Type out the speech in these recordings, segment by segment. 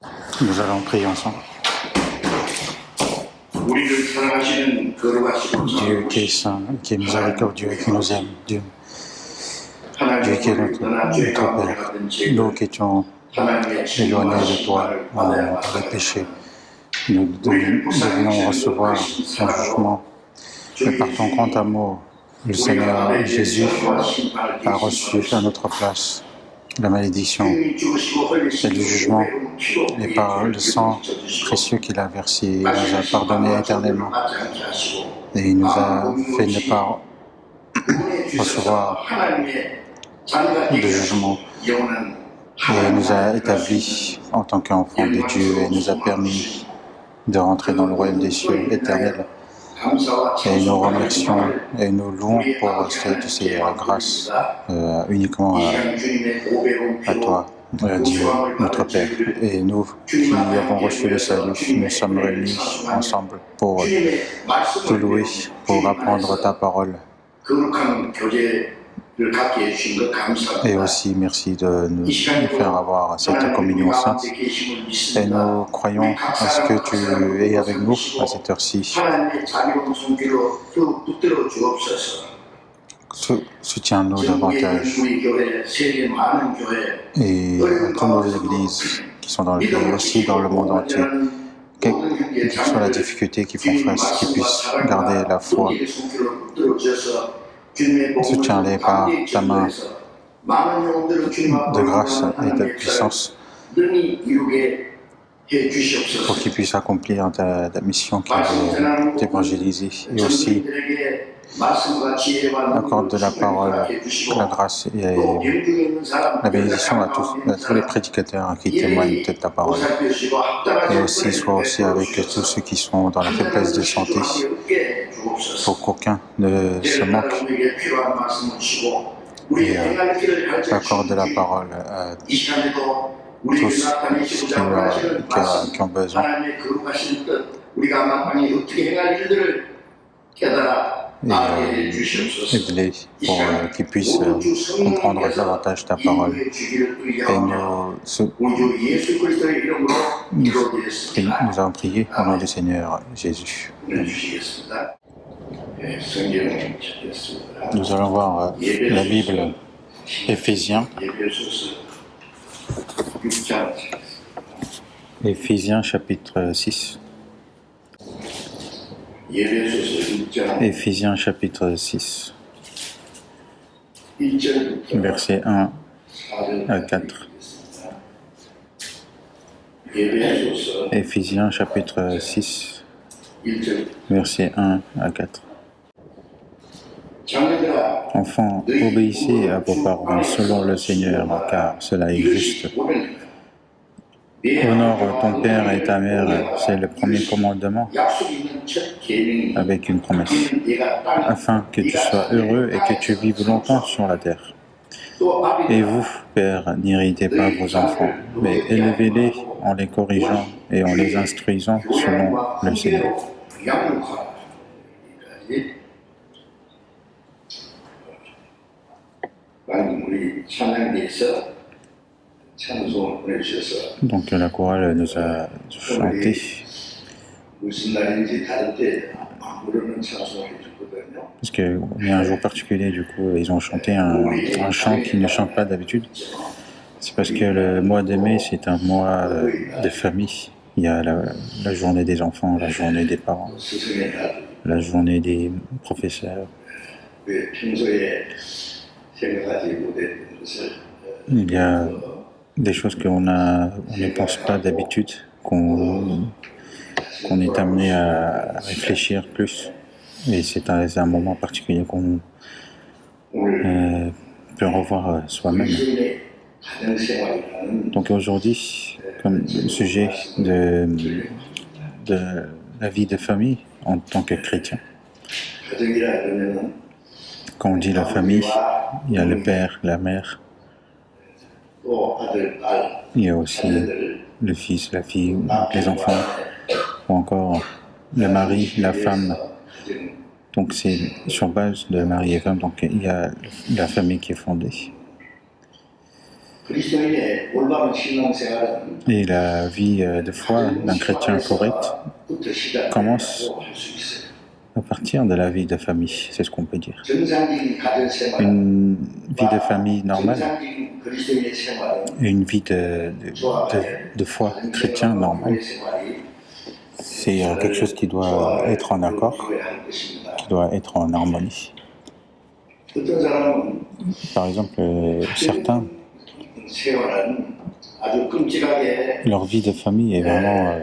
Nous allons prier ensemble. Dieu qui est saint, qui est miséricordieux, qui nous aime, Dieu qui est notre Père, nous qui étions éloignés de toi par le péché, nous devions recevoir ton jugement. Mais par ton grand amour, le Seigneur Jésus a reçu à notre place la malédiction et le jugement, et par le sang précieux qu'il a versé, il nous a pardonné éternellement, et il nous a fait ne pas recevoir de jugement, et nous a établis en tant qu'enfants de Dieu, et nous a permis de rentrer dans le royaume des cieux éternel. Et nous remercions et nous louons pour ces grâces uniquement à toi, Dieu, notre Père. Et nous qui avons reçu le salut, nous sommes réunis ensemble pour te louer, pour apprendre ta parole. Et aussi merci de nous faire avoir cette communion sainte. Et nous croyons à ce que tu es avec nous à cette heure-ci. Soutiens-nous davantage. Et à toutes nos églises qui sont dans le pays, aussi dans le monde entier, quelle que soit la difficulté qu'ils font face, qu'ils puissent garder la foi. Soutiens-les par ta main de grâce et de puissance pour qu'ils puissent accomplir ta mission qui est d'évangéliser. Et aussi accorde de la parole, la grâce et la bénédiction à tous les prédicateurs qui témoignent de ta parole. Et aussi sois aussi avec tous ceux qui sont dans la faiblesse de santé, pour qu'aucun ne se manque. Et accorde de la parole à tous qui ont besoin. Et aide-les pour qu'ils puissent comprendre davantage ta parole. Et nous avons prié au nom du Seigneur Jésus. Nous allons voir la Bible, Éphésiens. Éphésiens chapitre 6. Éphésiens chapitre 6, versets 1 à 4. Éphésiens chapitre 6, versets 1 à 4. Enfants, obéissez à vos parents selon le Seigneur, car cela est juste. Honore ton père et ta mère, c'est le premier commandement, avec une promesse, afin que tu sois heureux et que tu vives longtemps sur la terre. Et vous, pères, n'irritez pas vos enfants, mais élevez-les en les corrigeant et en les instruisant selon le Seigneur. Donc la chorale nous a chanté. Parce qu'il y a un jour particulier, du coup, ils ont chanté un chant qu'ils ne chantent pas d'habitude. C'est parce que le mois de mai, c'est un mois de famille. Il y a la journée des enfants, la journée des parents, la journée des professeurs. Il y a des choses qu'on ne pense pas d'habitude, qu'on est amené à réfléchir plus. Et c'est un moment particulier qu'on peut revoir soi-même. Donc aujourd'hui, comme sujet de la vie de famille en tant que chrétien. Quand on dit la famille, il y a le père, la mère, il y a aussi le fils, la fille, les enfants, ou encore le mari, la femme. Donc c'est sur base de mari et femme, donc il y a la famille qui est fondée. Et la vie de foi d'un chrétien correct commence à partir de la vie de famille, c'est ce qu'on peut dire. Une vie de famille normale, une vie de foi chrétien normale, c'est quelque chose qui doit être en accord, qui doit être en harmonie. Par exemple, certains, leur vie de famille est vraiment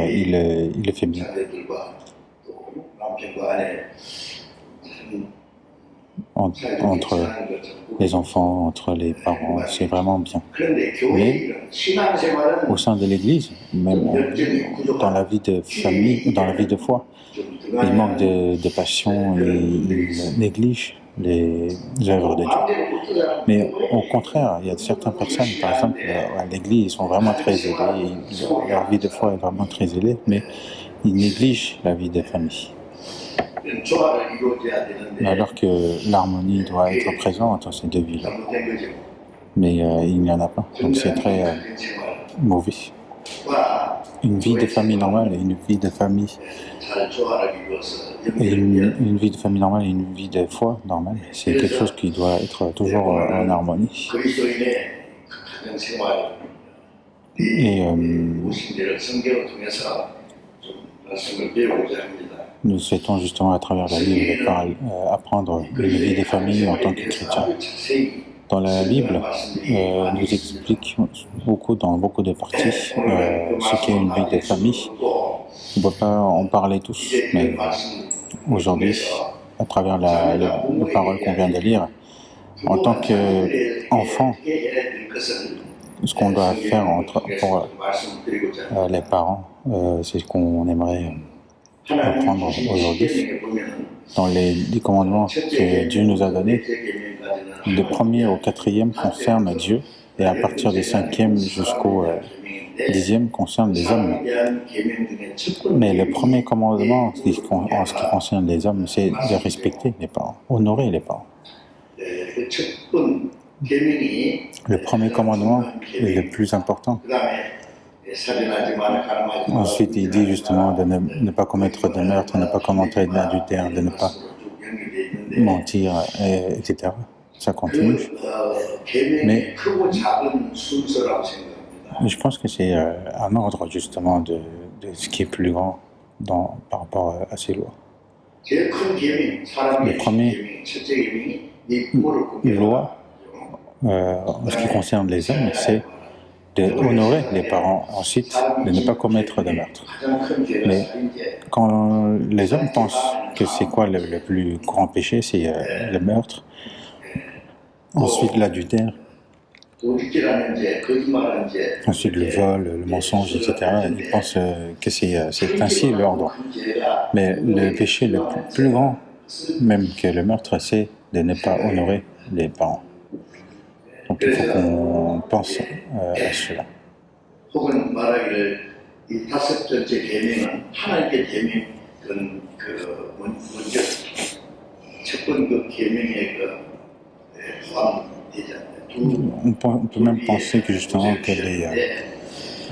il le fait bien. Entre les enfants, entre les parents, c'est vraiment bien. Mais au sein de l'Église, même dans la vie de famille, dans la vie de foi, il manque de passion et il néglige les œuvres de Dieu. Mais au contraire, il y a certaines personnes, par exemple, à l'Église, ils sont vraiment très aidés, leur vie de foi est vraiment très aidée, mais ils négligent la vie de famille. Alors que l'harmonie doit être présente entre ces deux vies-là. Mais il n'y en a pas, donc c'est très mauvais. Une vie de famille normale et une vie de famille et une vie de famille normale et une vie de foi normale, c'est quelque chose qui doit être toujours en harmonie. Et nous souhaitons justement à travers la Bible apprendre une vie de famille en tant que chrétien. Dans la Bible, nous explique dans beaucoup de parties ce qu'est une vie de famille. On ne peut pas en parler tous, mais aujourd'hui, à travers les paroles qu'on vient de lire, en tant qu'enfant, ce qu'on doit faire pour les parents, c'est ce qu'on aimerait apprendre aujourd'hui. Dans les 10 commandements que Dieu nous a donnés, le premier au 4e concerne Dieu, et à partir du 5e jusqu'au 10e concerne les hommes. Mais le premier commandement, en ce qui concerne les hommes, c'est de respecter les parents, honorer les parents. Le premier commandement est le plus important. Ensuite, il dit justement de ne pas commettre de meurtre, de ne pas commettre d'adultère, de ne pas mentir, etc. Ça continue. Mais je pense que c'est un ordre justement de ce qui est plus grand par rapport à ces lois. Le premier loi, en ce qui concerne les hommes, c'est d'honorer les parents, ensuite de ne pas commettre de meurtre. Mais quand les hommes pensent que c'est quoi le plus grand péché, c'est le meurtre, ensuite l'adultère, ensuite le vol, le mensonge, etc. Ils pensent que c'est ainsi l'ordre. Mais le péché le plus grand, même que le meurtre, c'est de ne pas honorer les parents. Donc il faut qu'on pense à cela. On peut même penser que justement que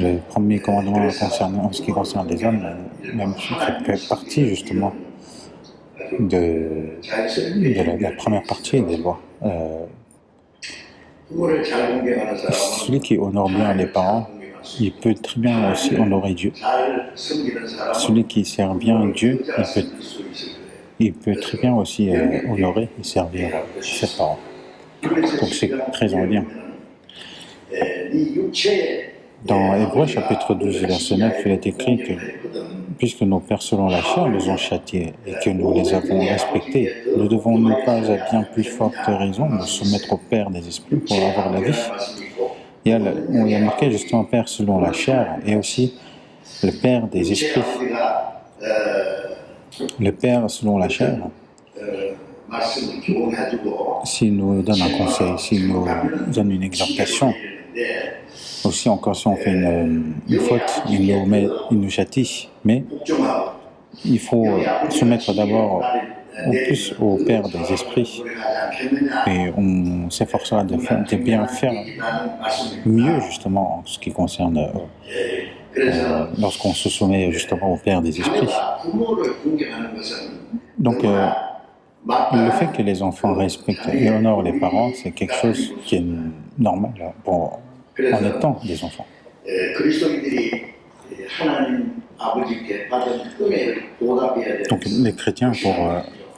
le premier commandement en ce qui concerne les hommes, même fait partie justement de la première partie des lois. Celui qui honore bien les parents, il peut très bien aussi honorer Dieu. Celui qui sert bien Dieu, il peut très bien aussi honorer et servir ses parents. Donc c'est très en lien. Dans Hébreux chapitre 12, verset 9, il est écrit que puisque nos pères selon la chair nous ont châtiés et que nous les avons respectés, ne devons-nous pas à bien plus forte raison nous soumettre au Père des esprits pour avoir la vie? On y a marqué justement Père selon la chair et aussi le Père des esprits. Le Père selon la chair, s'il nous donne un conseil, s'il nous donne une exhortation, aussi encore si on fait une faute, il nous châtie, mais il faut soumettre d'abord au plus au Père des esprits et on s'efforcera de bien faire mieux justement en ce qui concerne lorsqu'on se soumet justement au Père des esprits. Donc le fait que les enfants respectent et honorent les parents, c'est quelque chose qui est normal en étant des enfants. Donc les chrétiens, pour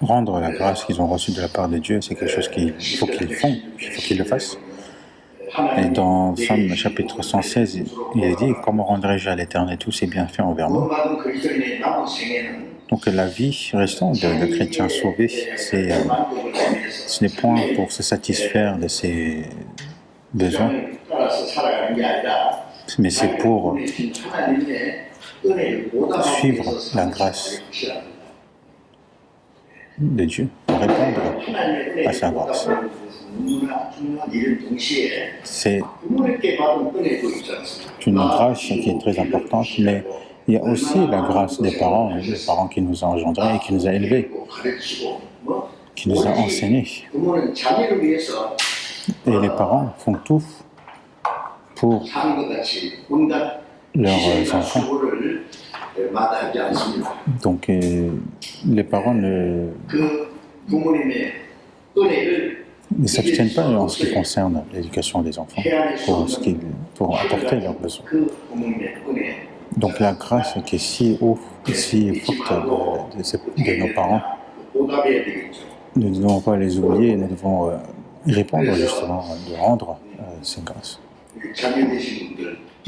rendre la grâce qu'ils ont reçue de la part de Dieu, c'est quelque chose qu'il faut qu'ils font, il faut qu'ils le fassent. Et dans Psaume chapitre 116, il est dit « Comment rendrai-je à l'Éternel tous ses bienfaits envers nous ?» Donc la vie restante de chrétiens sauvés, ce n'est point pour se satisfaire de ses besoins, mais c'est pour suivre la grâce de Dieu, pour répondre à sa grâce. C'est une grâce qui est très importante, mais il y a aussi la grâce des parents, les parents qui nous ont engendrés et qui nous ont élevés, qui nous ont enseignés. Et les parents font tout pour leurs enfants. Donc les parents ne s'abstiennent pas en ce qui concerne l'éducation des enfants pour apporter leurs besoins. Donc la grâce qui est si haute et si forte de nos parents, nous ne devons pas les oublier, nous devons répondre justement, de rendre ces grâces.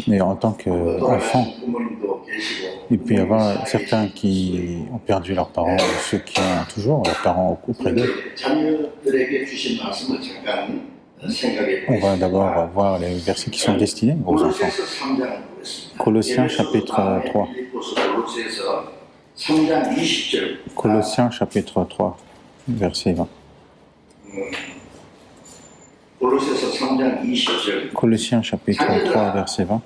Mais en tant qu'enfants, il peut y avoir certains qui ont perdu leurs parents, ou ceux qui ont toujours leurs parents auprès d'eux. On va d'abord voir les versets qui sont destinés aux enfants. Colossiens chapitre 3. Colossiens chapitre 3, verset 20. Colossiens chapitre 3, verset 20.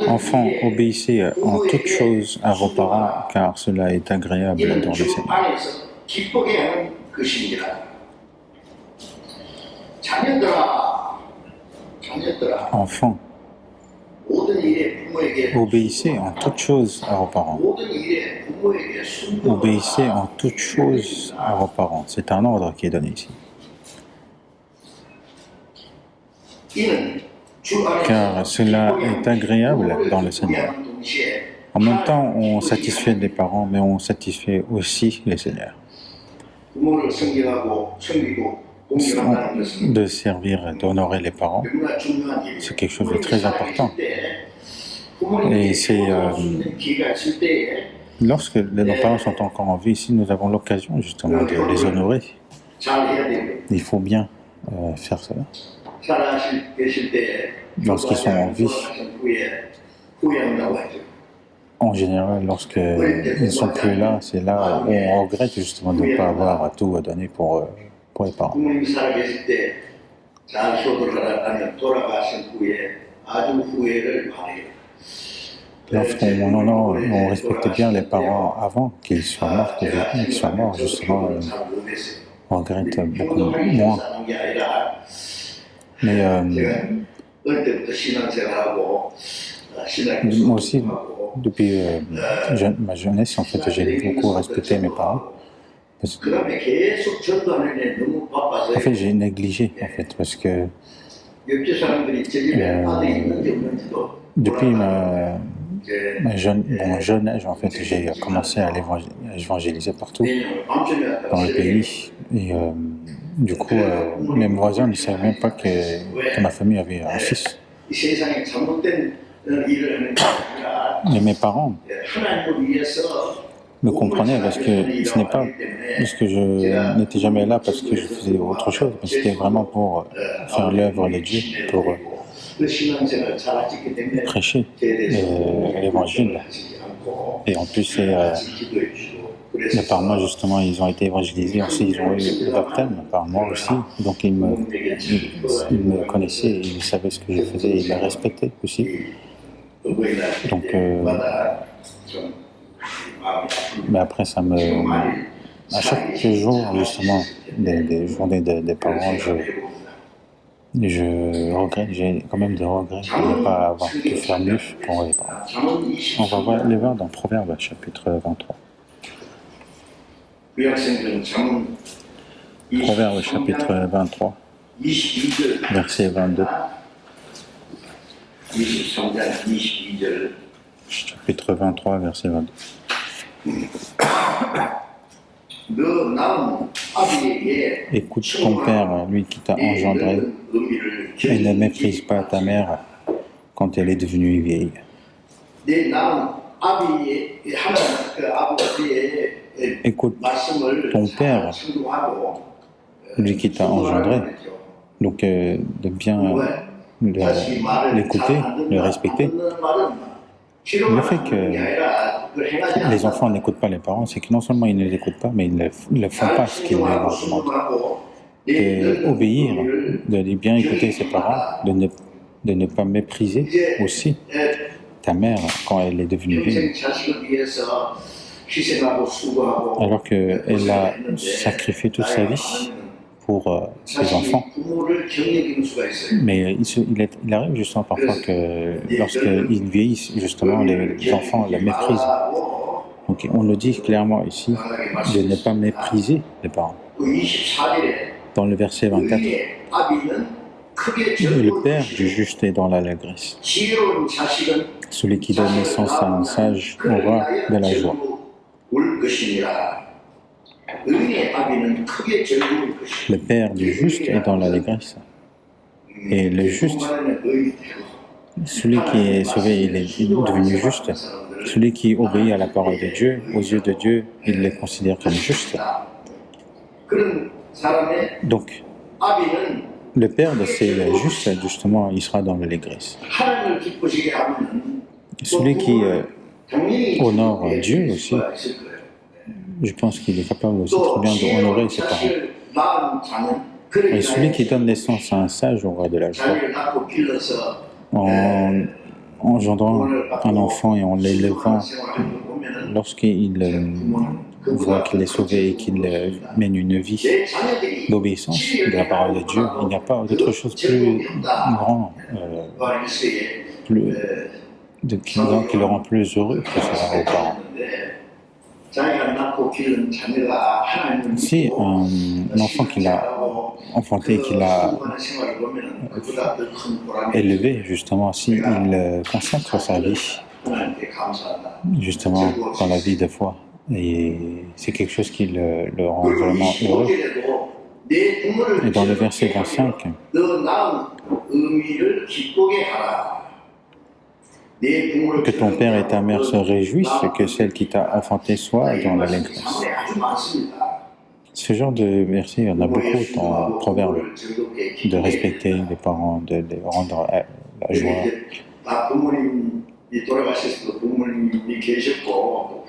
Enfants, obéissez en toutes choses à vos parents, car cela est agréable dans le Seigneur. Enfants, obéissez en toutes choses à vos parents. Obéissez en toutes choses à vos parents. C'est un ordre qui est donné ici. Car cela est agréable dans le Seigneur. En même temps, on satisfait les parents, mais on satisfait aussi les seigneurs. De servir, d'honorer les parents, c'est quelque chose de très important. Et c'est lorsque nos parents sont encore en vie, ici, nous avons l'occasion justement de les honorer. Il faut bien faire cela. Lorsqu'ils sont en vie, en général, lorsqu'ils ne sont plus là, c'est là où on regrette justement de ne pas avoir tout à donner pour les parents. Lorsqu'on respectait bien les parents avant qu'ils soient morts, qu'ils soient morts, justement, on regrette beaucoup moins. Mais moi aussi, depuis ma jeunesse, en fait, j'ai beaucoup respecté mes parents. Parce que, en fait, j'ai négligé, en fait, parce que depuis mon jeune âge, en fait, j'ai commencé à évangéliser partout dans le pays. Et du coup, mes voisins ne savaient même pas que ma famille avait un fils. Et mes parents me comprenaient parce que ce n'est pas parce que je n'étais jamais là parce que je faisais autre chose, mais c'était vraiment pour faire l'œuvre de Dieu, pour prêcher l'évangile. Et en plus, par moi, justement, ils ont été évangélisés aussi, ils ont eu le baptême par moi aussi. Donc, ils me connaissaient, ils savaient ce que je faisais, ils me respectaient aussi. Donc, mais après, ça à chaque jour, justement, des journées des parents, je regrette, j'ai quand même des regrets de ne pas avoir pu faire mieux pour les parents. On va voir les voir dans Proverbes, chapitre 23. Proverbes, chapitre 23, verset 22. Chapitre 23, verset 22. Écoute ton père, lui qui t'a engendré, et ne méprise pas ta mère quand elle est devenue vieille. Écoute ton père, lui qui t'a engendré, donc de bien l'écouter, le respecter. Le fait que les enfants n'écoutent pas les parents, c'est que non seulement ils ne les écoutent pas, mais ils ne font pas ce qu'ils leur demandent. D'obéir, de bien écouter ses parents, de ne pas mépriser aussi ta mère quand elle est devenue vieille. Alors qu'elle a sacrifié toute sa vie pour ses enfants. Mais il arrive justement parfois que lorsqu'ils vieillissent, justement, les enfants la méprisent. Donc on nous dit clairement ici de ne pas mépriser les parents. Dans le verset 24, le père du juste est dans l'allégresse. Celui qui donne naissance à un sage aura de la joie. Le père du juste est dans l'allégresse. Et le juste, celui qui est sauvé, il est devenu juste. Celui qui obéit à la parole de Dieu, aux yeux de Dieu, il les considère comme justes. Donc, le père de ces justes, justement, il sera dans l'allégresse. Celui qui honore Dieu aussi, je pense qu'il est capable aussi très bien d'honorer ses parents. Et celui qui donne naissance à un sage aura de la joie. En engendrant un enfant et en l'élevant, lorsqu'il voit qu'il est sauvé et qu'il mène une vie d'obéissance de la parole de Dieu, il n'y a pas d'autre chose plus grand, qui le rend plus heureux que cela aux parents. Si un enfant qu'il a enfanté, qu'il a élevé, justement, s'il consacre sa vie, justement, dans la vie de foi, et c'est quelque chose qui le rend vraiment heureux. Et dans le verset 25, que ton père et ta mère se réjouissent, que celle qui t'a enfanté soit dans l'allégresse. Ce genre de verset, il y en a beaucoup dans Proverbes, de respecter les parents, de les rendre la joie.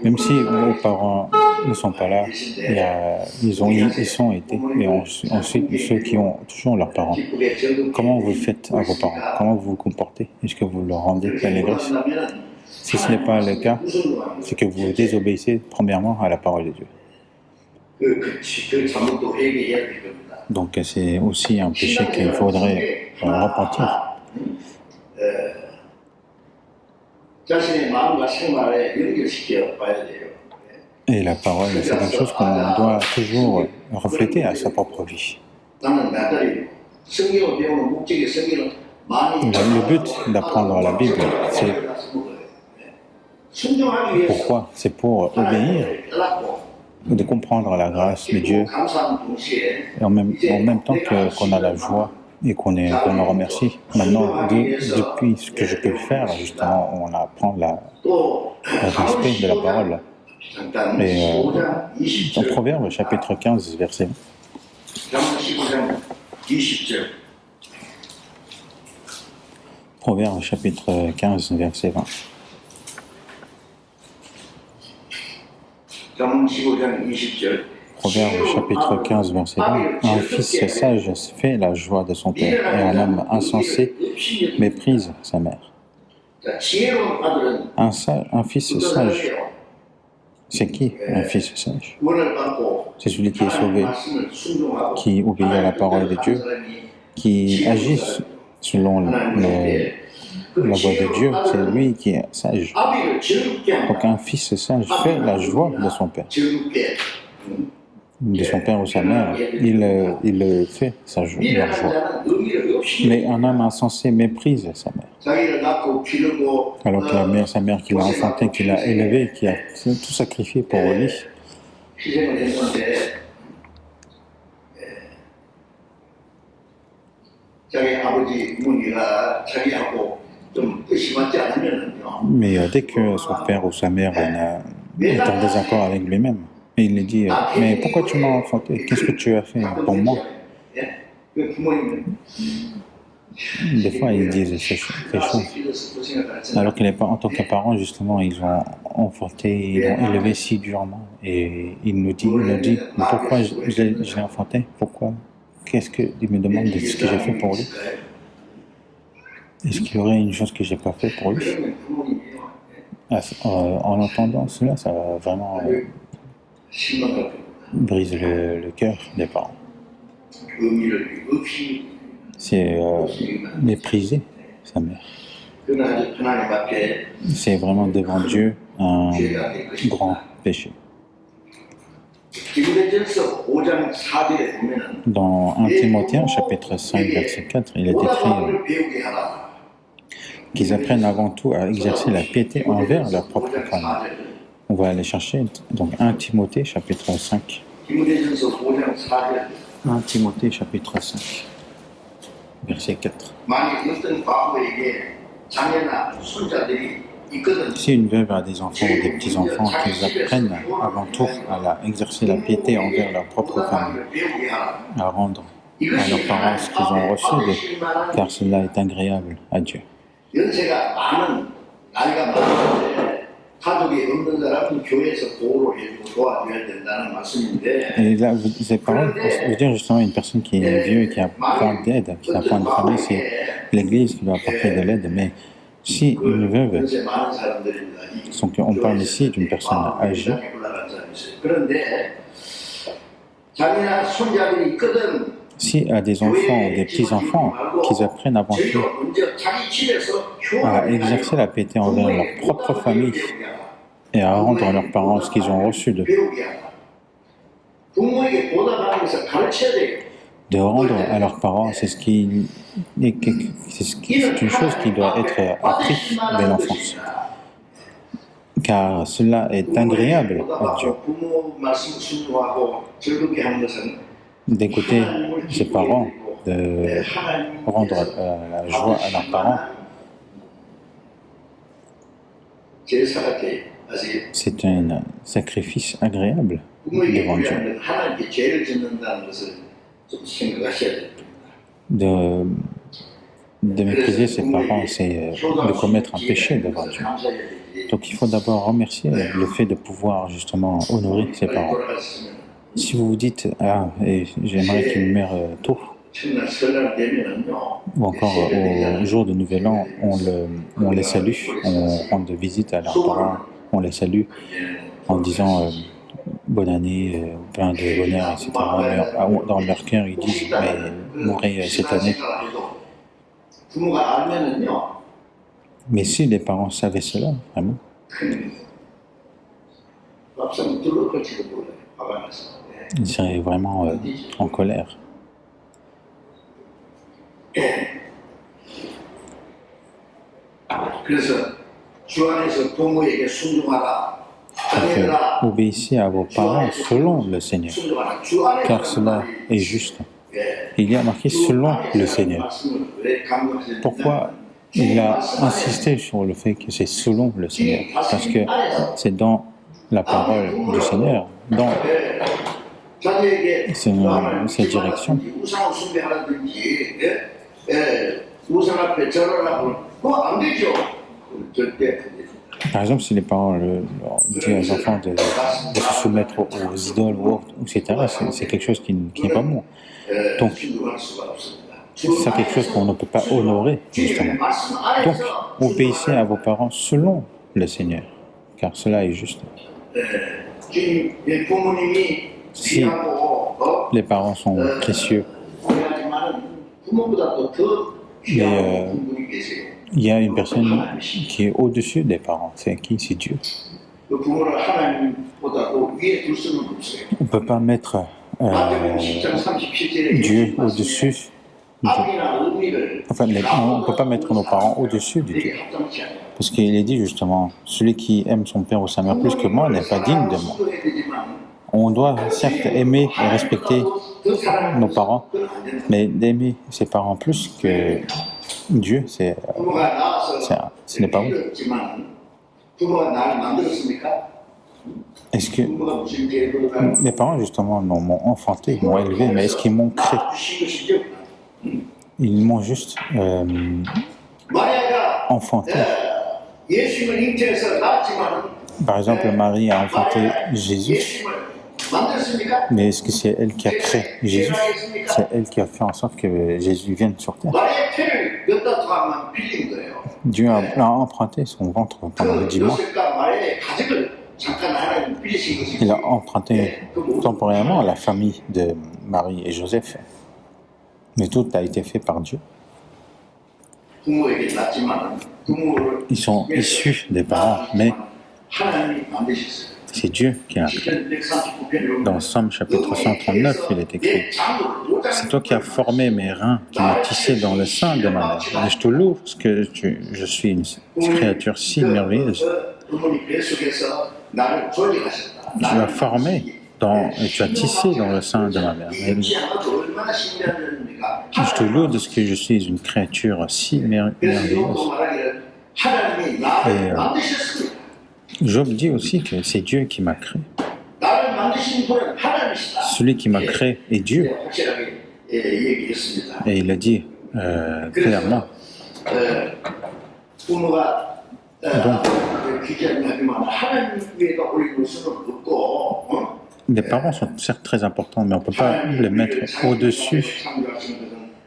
Même si vos parents ne sont pas là, ils sont été, mais ensuite ceux qui ont toujours leurs parents. Comment vous faites à vos parents? Comment vous vous comportez? Est-ce que vous leur rendez l'allégresse? Si ce n'est pas le cas, c'est que vous désobéissez premièrement à la parole de Dieu. Donc c'est aussi un péché qu'il faudrait repentir. Et la parole, c'est quelque chose qu'on doit toujours refléter à sa propre vie. Le but d'apprendre la Bible, c'est pourquoi? C'est pour obéir, de comprendre la grâce de Dieu, et en même temps qu'on a la joie et qu'on le remercie. Maintenant, depuis ce que je peux faire, justement, on apprend le respect de la parole. Et dans Proverbes, chapitre 15, verset 1. Proverbes, chapitre 15, verset 20. Proverbe chapitre 15, verset 20. Un fils sage fait la joie de son père, et un homme insensé méprise sa mère. Un fils sage, C'est qui un fils sage? C'est celui qui est sauvé, qui obéit à la parole de Dieu, qui agit selon la voie de Dieu. C'est lui qui est sage. Donc un fils sage fait la joie de son père. De son père ou sa mère, il fait leur joie. Mais un homme insensé méprise sa mère. Alors que sa mère qui l'a enfanté, qui l'a élevé, qui a tout sacrifié pour lui, mais dès que son père ou sa mère est en désaccord avec lui-même, il lui dit « Mais pourquoi tu m'as enfanté? Qu'est-ce que tu as fait pour moi ?» Des fois, ils disent ces choses. Alors que en tant que parents, justement, ils ont enfanté, ils l'ont élevé si durement. Et il nous dit « Mais pourquoi je l'ai enfanté? Pourquoi? Qu'est-ce qu'il me demande de ce que j'ai fait pour lui? Est-ce qu'il y aurait une chose que je n'ai pas fait pour lui ?» En entendant cela, ça va vraiment brise le cœur des parents. C'est mépriser sa mère. C'est vraiment devant Dieu un grand péché. Dans 1 Timothée, chapitre 5, verset 4, il est écrit qu'ils apprennent avant tout à exercer la piété envers leur propre famille. On va aller chercher donc 1 Timothée, chapitre 5. 1 Timothée, chapitre 5, verset 4. Si une veuve a des enfants ou des petits-enfants, qu'ils apprennent avant tout à exercer la piété envers leur propre famille, à rendre à leurs parents ce qu'ils ont reçu d'eux, car cela est agréable à Dieu. Et là, ces paroles veut dire justement une personne qui est vieux et qui n'a pas d'aide, qui n'a pas de famille, c'est l'Église qui doit apporter de l'aide. Mais si une veuve, on parle ici d'une personne âgée, si à des enfants ou des petits-enfants, qu'ils apprennent avant tout à exercer la piété envers leur propre famille et à rendre à leurs parents ce qu'ils ont reçu d'eux. De rendre à leurs parents, c'est une chose qui doit être apprise dès l'enfance. Car cela est agréable à Dieu. D'écouter ses parents, de rendre la joie à leurs parents, c'est un sacrifice agréable devant Dieu. De mépriser ses parents, c'est de commettre un péché devant Dieu. Donc il faut d'abord remercier le fait de pouvoir justement honorer ses parents. Si vous vous dites « Ah, j'aimerais qu'ils meurent tôt », ou encore au jour de Nouvel An, on les salue, on rend de visite à leurs parents, on les salue en disant bonne année, plein de bonheur, etc. Mais dans leur cœur, ils disent mais mourrez cette année. Mais si les parents savaient cela, vraiment, ils seraient vraiment en colère. Donc, obéissez à vos parents selon le Seigneur, car cela est juste. Il y a marqué selon le Seigneur. Pourquoi il a insisté sur le fait que c'est selon le Seigneur? Parce que c'est dans la parole du Seigneur, dans cette direction. Par exemple, si les parents disent aux enfants de se soumettre aux idoles ou autres, etc., c'est quelque chose qui n'est pas bon. Donc, c'est quelque chose qu'on ne peut pas honorer, justement. Donc, obéissez à vos parents selon le Seigneur, car cela est juste. Si les parents sont précieux, mais il y a une personne qui est au-dessus des parents. C'est qui? C'est Dieu. On ne peut pas mettre Dieu au-dessus. Enfin, on ne peut pas mettre nos parents au-dessus de Dieu. Parce qu'il est dit justement, celui qui aime son père ou sa mère plus que moi n'est pas digne de moi. On doit certes aimer et respecter nos parents, mais d'aimer ses parents plus que Dieu, ce n'est pas bon. Est-ce que mes parents justement m'ont enfanté, m'ont élevé, mais est-ce qu'ils m'ont créé? Ils m'ont juste enfanté. Par exemple, Marie a enfanté Jésus, mais est-ce que c'est elle qui a créé Jésus? C'est elle qui a fait en sorte que Jésus vienne sur terre. Dieu a emprunté son ventre pendant les 10 mois. Il a emprunté temporairement à la famille de Marie et Joseph. Mais tout a été fait par Dieu. Ils sont issus des parents, mais c'est Dieu qui a créé. Dans Somme chapitre 139, il est écrit « C'est toi qui as formé mes reins, qui m'as tissé dans le sein de ma mère. Et je te loue parce que je suis une créature si merveilleuse. Tu as formé et tu as tissé dans le sein de ma mère. Et je te loue de ce que je suis une créature si merveilleuse. » Et Job dit aussi que c'est Dieu qui m'a créé. Celui qui m'a créé est Dieu. Et il a dit clairement. Donc, les parents sont certes très importants, mais on ne peut pas les mettre au-dessus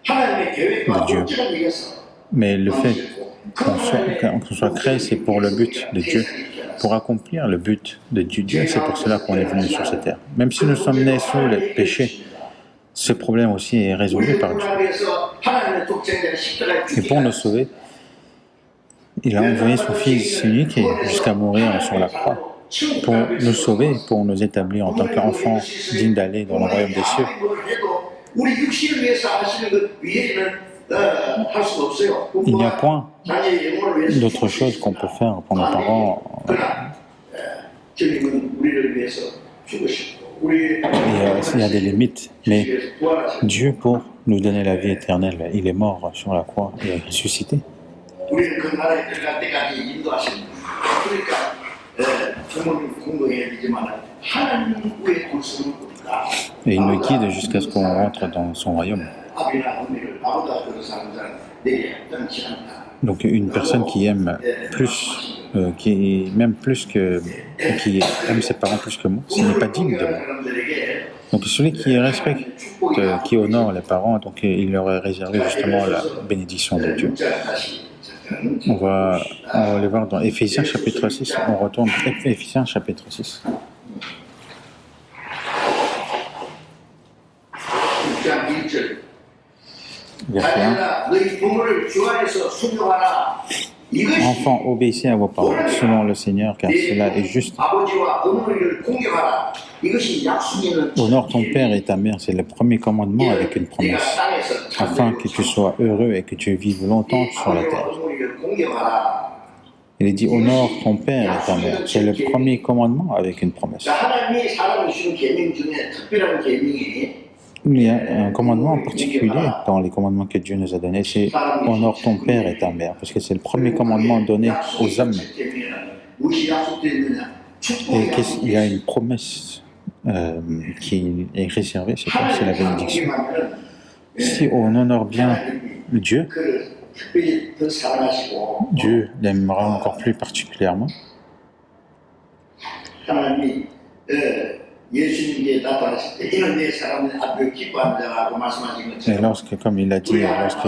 de Dieu. Mais le fait qu'on soit créé, c'est pour le but de Dieu. Pour accomplir le but de Dieu, c'est pour cela qu'on est venu sur cette terre. Même si nous sommes nés sous le péché, ce problème aussi est résolu par Dieu. Et pour nous sauver, il a envoyé son Fils unique jusqu'à mourir sur la croix, pour nous sauver, pour nous établir en tant qu'enfants dignes d'aller dans le royaume des cieux. Il n'y a point d'autre chose qu'on peut faire pour nos parents. Il y a des limites, mais Dieu, pour nous donner la vie éternelle, il est mort sur la croix et est ressuscité. Et il nous guide jusqu'à ce qu'on rentre dans son royaume. Donc une personne qui aime plus, qui aime ses parents plus que moi, ce n'est pas digne de moi. Donc celui qui respecte, qui honore les parents, donc il leur est réservé justement la bénédiction de Dieu. On va aller voir dans Éphésiens chapitre 6, on retourne Éphésiens chapitre 6. Verset 1. Enfants, obéissez à vos parents, selon le Seigneur, car cela est juste. Honore ton père et ta mère, c'est le premier commandement avec une promesse, afin que tu sois heureux et que tu vives longtemps sur la terre. Il est dit, honore ton père et ta mère, c'est le premier commandement avec une promesse. Il y a un commandement en particulier dans les commandements que Dieu nous a donnés, c'est honore ton père et ta mère, parce que c'est le premier commandement donné aux hommes. Et il y a une promesse qui est réservée, c'est quoi? C'est la bénédiction. Si on honore bien Dieu, Dieu l'aimera encore plus particulièrement. Et lorsque, comme il a dit, lorsque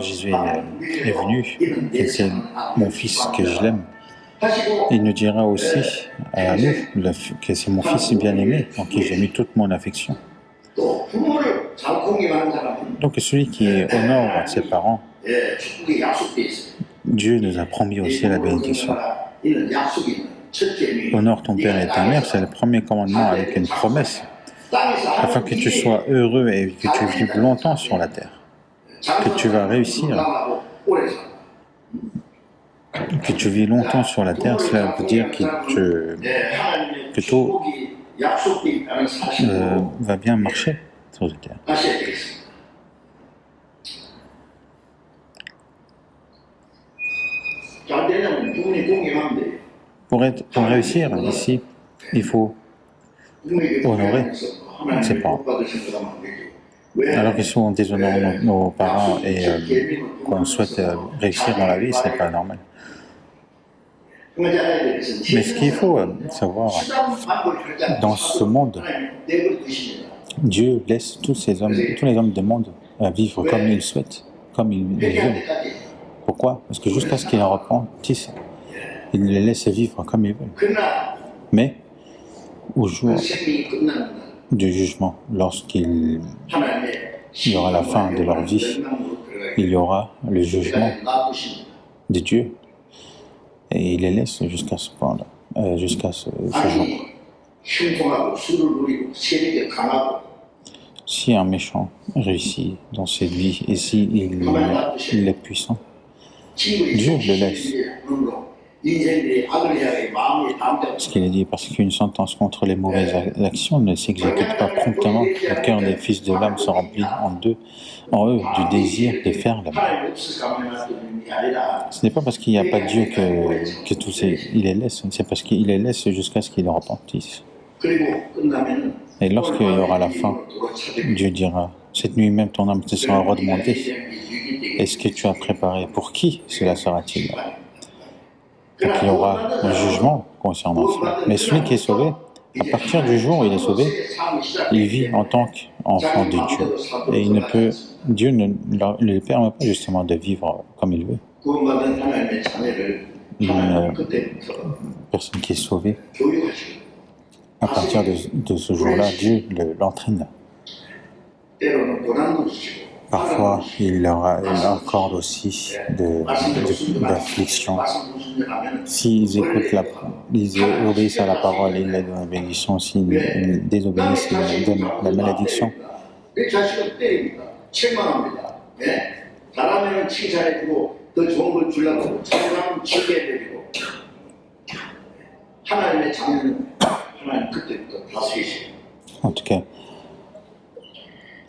Jésus est venu, c'est mon fils que je l'aime, Il nous dira aussi à nous que c'est mon fils bien-aimé en qui j'ai mis toute mon affection. Donc celui qui honore ses parents, Dieu nous a promis aussi la bénédiction. Honore ton père et ta mère, c'est le premier commandement avec une promesse, afin que tu sois heureux et que tu vives longtemps sur la terre, que tu vas réussir, que tu vis longtemps sur la terre. Cela veut dire que tout va bien marcher sur la terre. Pour réussir ici, il faut honorer ses parents. Alors que si on déshonore nos parents et qu'on souhaite réussir dans la vie, ce n'est pas normal. Mais ce qu'il faut savoir, dans ce monde, Dieu laisse tous les hommes du monde vivre comme ils souhaitent, comme ils veulent. Pourquoi? Parce que jusqu'à ce qu'ils en repentissent, il les laisse vivre comme ils veulent. Mais au jour du jugement, lorsqu'il y aura la fin de leur vie, il y aura le jugement de Dieu. Et il les laisse jusqu'à ce point-là, jusqu'à ce jour. Si un méchant réussit dans cette vie et s'il est puissant, Dieu le laisse. Ce qu'il a dit, parce qu'une sentence contre les mauvaises actions ne s'exécute pas promptement, le cœur des fils de l'homme se remplit en eux du désir de faire le mal. Ce n'est pas parce qu'il n'y a pas de Dieu que tous il les laisse, c'est parce qu'il les laisse jusqu'à ce qu'ils repentissent. Et lorsqu'il y aura la fin, Dieu dira, cette nuit même ton âme te sera redemandée. Est-ce que tu as préparé? Pour qui cela sera-t-il? Donc il y aura un jugement concernant cela. Mais celui qui est sauvé, à partir du jour où il est sauvé, il vit en tant qu'enfant de Dieu. Et Dieu ne lui permet pas justement de vivre comme il veut. Une personne qui est sauvée, à partir de ce jour-là, Dieu l'entraîne. Parfois, il leur accorde aussi d'affliction. S'ils obéissent à la parole, il les donne la bénédiction. S'ils désobéissent, il leur donne la malédiction. En tout cas,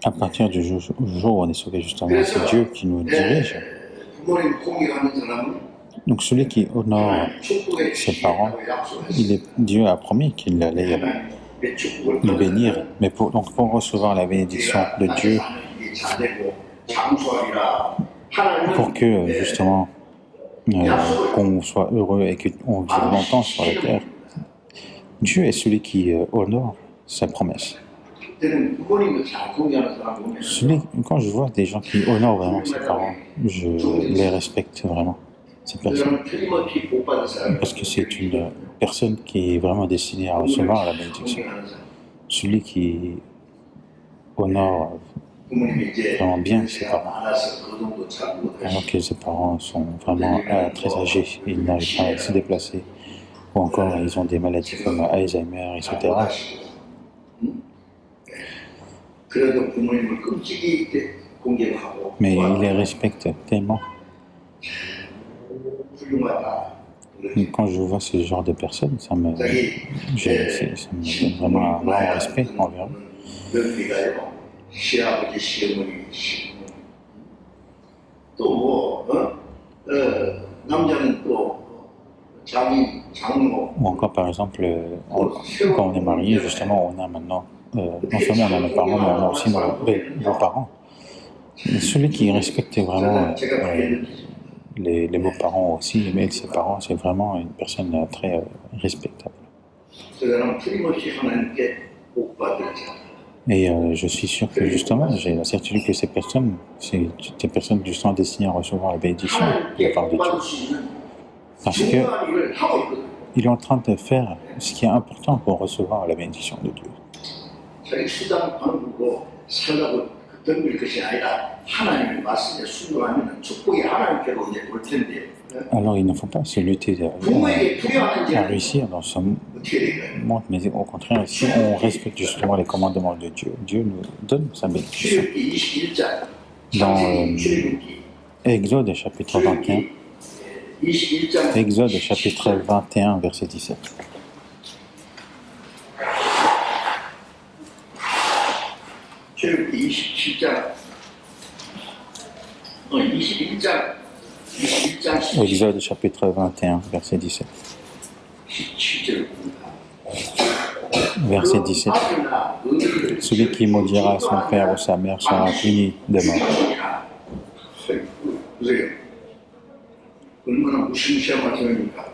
à partir du jour où on est sauvé, justement, c'est Dieu qui nous dirige. Donc celui qui honore ses parents, Dieu a promis qu'il allait le bénir. Mais pour recevoir la bénédiction de Dieu, pour que justement qu'on soit heureux et qu'on vive longtemps sur la terre, Dieu est celui qui honore sa promesse. Quand je vois des gens qui honorent vraiment ses parents, je les respecte vraiment, ces personnes. Parce que c'est une personne qui est vraiment destinée à recevoir la bénédiction. Celui qui honore vraiment bien ses parents. Alors que ses parents sont vraiment très âgés, ils n'arrivent pas à se déplacer. Ou encore, ils ont des maladies comme Alzheimer, etc. Mais il les respecte tellement. Et quand je vois ce genre de personnes, ça me donne vraiment un grand respect envers eux. Ou encore, par exemple, quand on est marié, justement, on a maintenant, non seulement on a nos parents, mais on a aussi nos parents. Et celui qui respecte vraiment les beaux-parents aussi, mais ses parents, c'est vraiment une personne très respectable. Et je suis sûr que justement, j'ai la certitude que ces personnes, c'est des personnes qui sont destinées à recevoir la bénédiction de la part de Dieu. Parce qu'il est en train de faire ce qui est important pour recevoir la bénédiction de Dieu. Alors il ne faut pas se lutter à réussir dans ce monde, mais au contraire, si on respecte justement les commandements de Dieu, Dieu nous donne sa bénédiction. Dans Exode chapitre 21, Exode chapitre 21, verset 17. Exode chapitre 21, verset 17. Verset 17. Celui qui maudira son père ou sa mère sera puni de mort.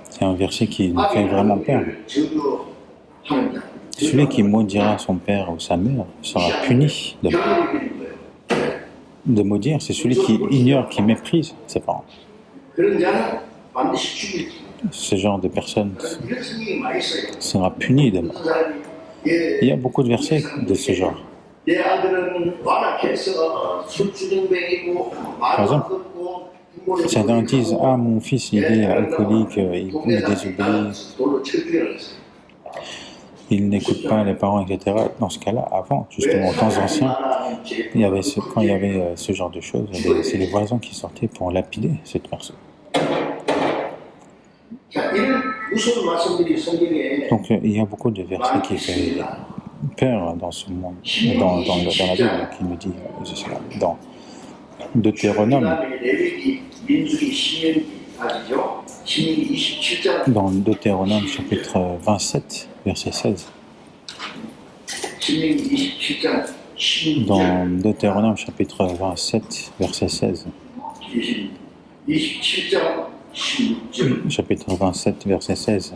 C'est un verset qui nous fait vraiment peur. Celui qui maudira son père ou sa mère sera puni de mort. De maudire, c'est celui qui ignore, qui méprise ses parents. Ce genre de personne sera puni de mort. Il y a beaucoup de versets de ce genre. Par exemple, certains disent « Ah, mon fils, il est alcoolique, il désobéit, il n'écoute pas les parents, etc. » Dans ce cas-là, avant, justement, aux temps anciens, quand il y avait ce genre de choses, c'est les voisins qui sortaient pour lapider cette personne. Donc il y a beaucoup de versets qui font peur dans ce monde, dans la Bible, qui nous dit cela. Dans Deutéronome, chapitre 27, verset 16. Dans Deutéronome chapitre 27, verset 16. Chapitre 27, verset 16.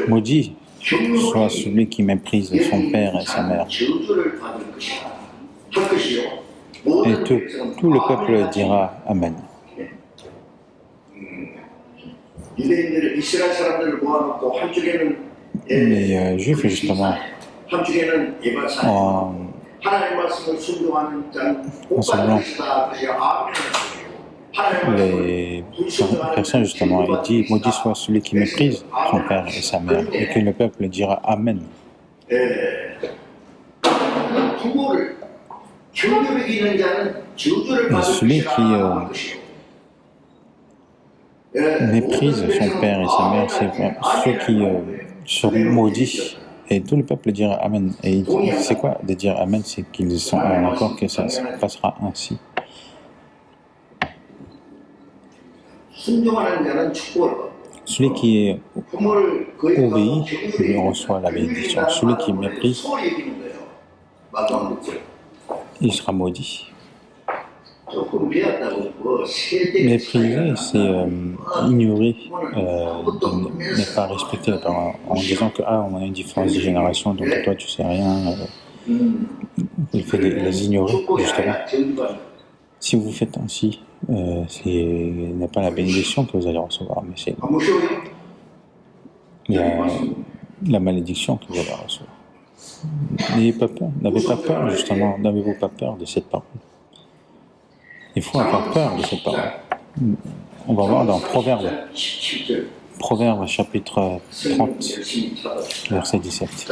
Maudit soit celui qui méprise son père et sa mère. Et tout le peuple dira Amen. Les Juifs, justement, en semblant, les personnes, justement, il dit maudit soit celui qui méprise son père et sa mère, et que le peuple dira Amen. Et celui qui méprise son père et sa mère, c'est ceux qui seront maudits, et tout le peuple dira Amen. Et c'est quoi de dire Amen? C'est qu'ils sont en accord que ça se passera ainsi. Celui qui obéit, lui reçoit la bénédiction. Celui qui méprise, il sera maudit. Mépriser, c'est ignorer, ne pas respecter les parents, en disant que on a une différence de génération, donc toi tu sais rien. Il fait les ignorer, justement. Si vous faites ainsi, ce n'est pas la bénédiction que vous allez recevoir, mais c'est la malédiction que vous allez recevoir. N'ayez pas peur, justement, n'avez-vous pas peur de cette parole? Il faut avoir peur de cette parole. On va voir dans Proverbes chapitre 30, verset 17.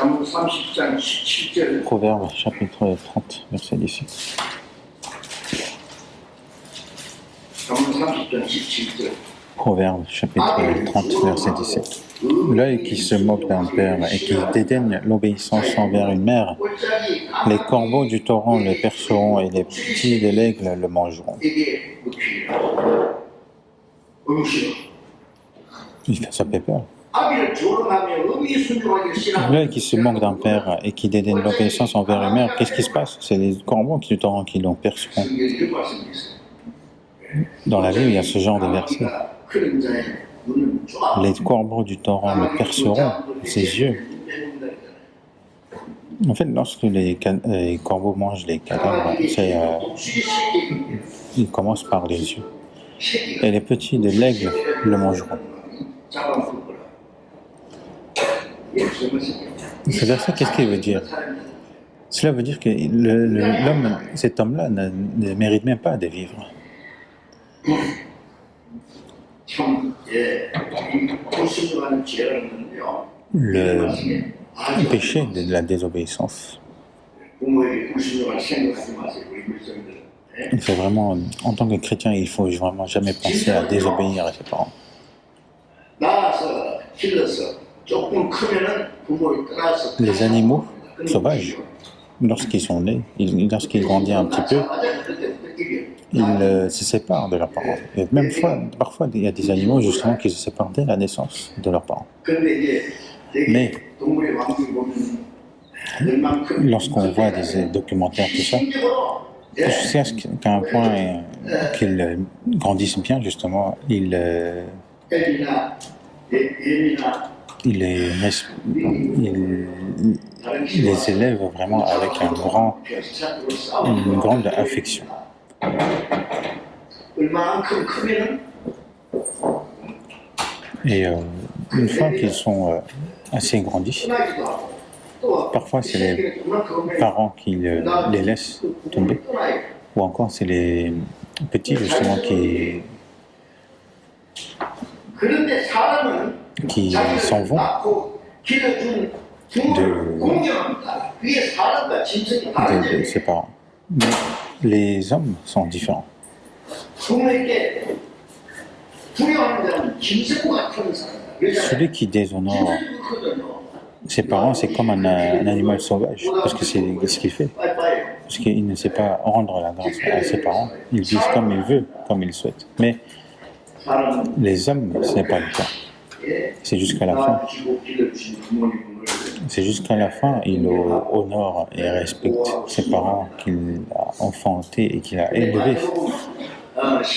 Proverbes chapitre 30, verset 17. Proverbe chapitre 30, verset 17. L'œil qui se moque d'un père et qui dédaigne l'obéissance envers une mère, les corbeaux du torrent le perceront et les petits de l'aigle le mangeront. Ça fait peur. L'œil qui se moque d'un père et qui dédaigne l'obéissance envers une mère, qu'est-ce qui se passe? C'est les corbeaux du torrent qui l'ont perceront. Dans la Bible, il y a ce genre de verset. Les corbeaux du torrent le perceront, ses yeux. En fait, lorsque les corbeaux mangent les cadavres, ils commencent par les yeux. et les petits de l'aigle le mangeront. Ce verset, qu'est-ce qu'il veut dire? Cela veut dire que l'homme, cet homme-là, ne mérite même pas de vivre. Le péché de la désobéissance, c'est vraiment, en tant que chrétien, il ne faut vraiment jamais penser à désobéir à ses parents. Les animaux sauvages, lorsqu'ils sont nés, lorsqu'ils grandissent un petit peu, ils se séparent de leurs parents. Et même parfois, il y a des animaux justement qui se séparent dès la naissance de leurs parents. Mais lorsqu'on voit des documentaires, tout ça, jusqu'à un point qu'ils grandissent bien, justement, ils les élèvent vraiment avec une grande affection. Et une fois qu'ils sont assez grandis, parfois c'est les parents qui les laissent tomber, ou encore c'est les petits justement qui s'en vont de ses parents. Mais les hommes sont différents. Celui qui déshonore ses parents, c'est comme un animal sauvage, parce que c'est ce qu'il fait. Parce qu'il ne sait pas rendre la grâce à ses parents. Ils vivent comme il veut, comme il souhaite. Mais les hommes, ce n'est pas le cas. C'est jusqu'à la fin. C'est jusqu'à la fin, il honore et respecte ses parents qu'il a enfantés et qu'il a élevés.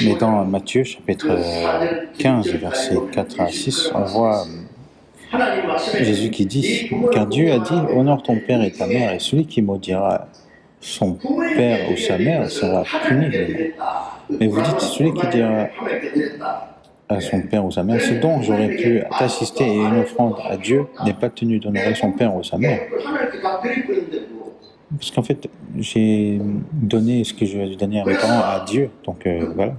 Mais dans Matthieu, chapitre 15, versets 4 à 6, on voit Jésus qui dit « Car Dieu a dit, honore ton père et ta mère, et celui qui maudira son père ou sa mère sera puni. » Mais vous dites, celui qui dira à son père ou sa mère, ce dont j'aurais pu t'assister et une offrande à Dieu n'est pas tenu d'honorer son père ou sa mère. Parce qu'en fait, j'ai donné ce que je vais donner à mes parents à Dieu, donc voilà.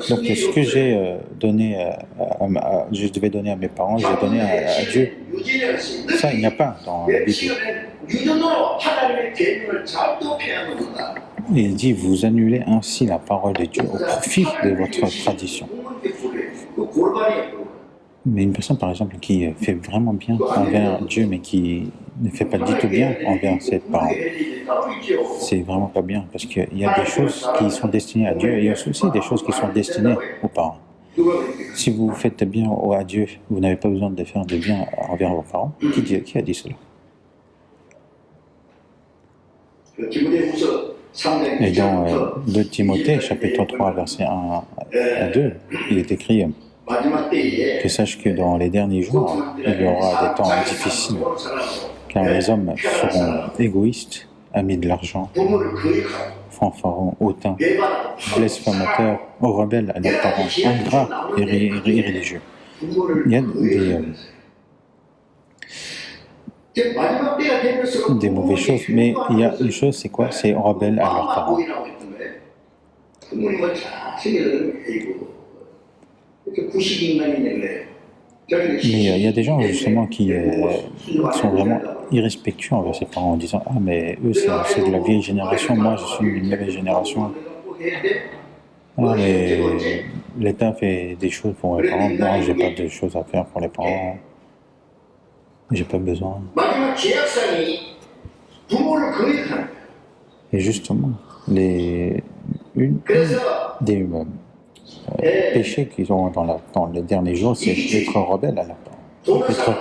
Donc ce que j'ai donné, je devais donner à mes parents, j'ai donné à Dieu. Ça, il n'y a pas dans la Bible. Il dit, vous annulez ainsi la parole de Dieu au profit de votre tradition. Mais une personne, par exemple, qui fait vraiment bien envers Dieu, mais qui ne fait pas du tout bien envers ses parents, c'est vraiment pas bien, parce qu'il y a des choses qui sont destinées à Dieu, et il y a aussi des choses qui sont destinées aux parents. Si vous faites bien à Dieu, vous n'avez pas besoin de faire de bien envers vos parents. Qui a dit cela? Et dans 2 Timothée, chapitre 3, versets 1 à 2, il est écrit que sache que dans les derniers jours, il y aura des temps difficiles, car les hommes seront égoïstes, amis de l'argent, fanfarons, hautains, blasphémateurs, rebelles à leurs parents, ingrats et irréligieux. Il y a des mauvaises choses, mais il y a une chose, c'est quoi? C'est rebelles à leurs parents. Mais il y a des gens justement qui sont vraiment irrespectueux envers ses parents en disant « Ah mais eux c'est de la vieille génération, moi je suis une nouvelle génération. Ah mais l'État fait des choses pour les parents, moi j'ai pas de choses à faire pour les parents. J'ai pas besoin. » Et justement, des péchés qu'ils ont dans les derniers jours, c'est d'être rebelle à la parole, être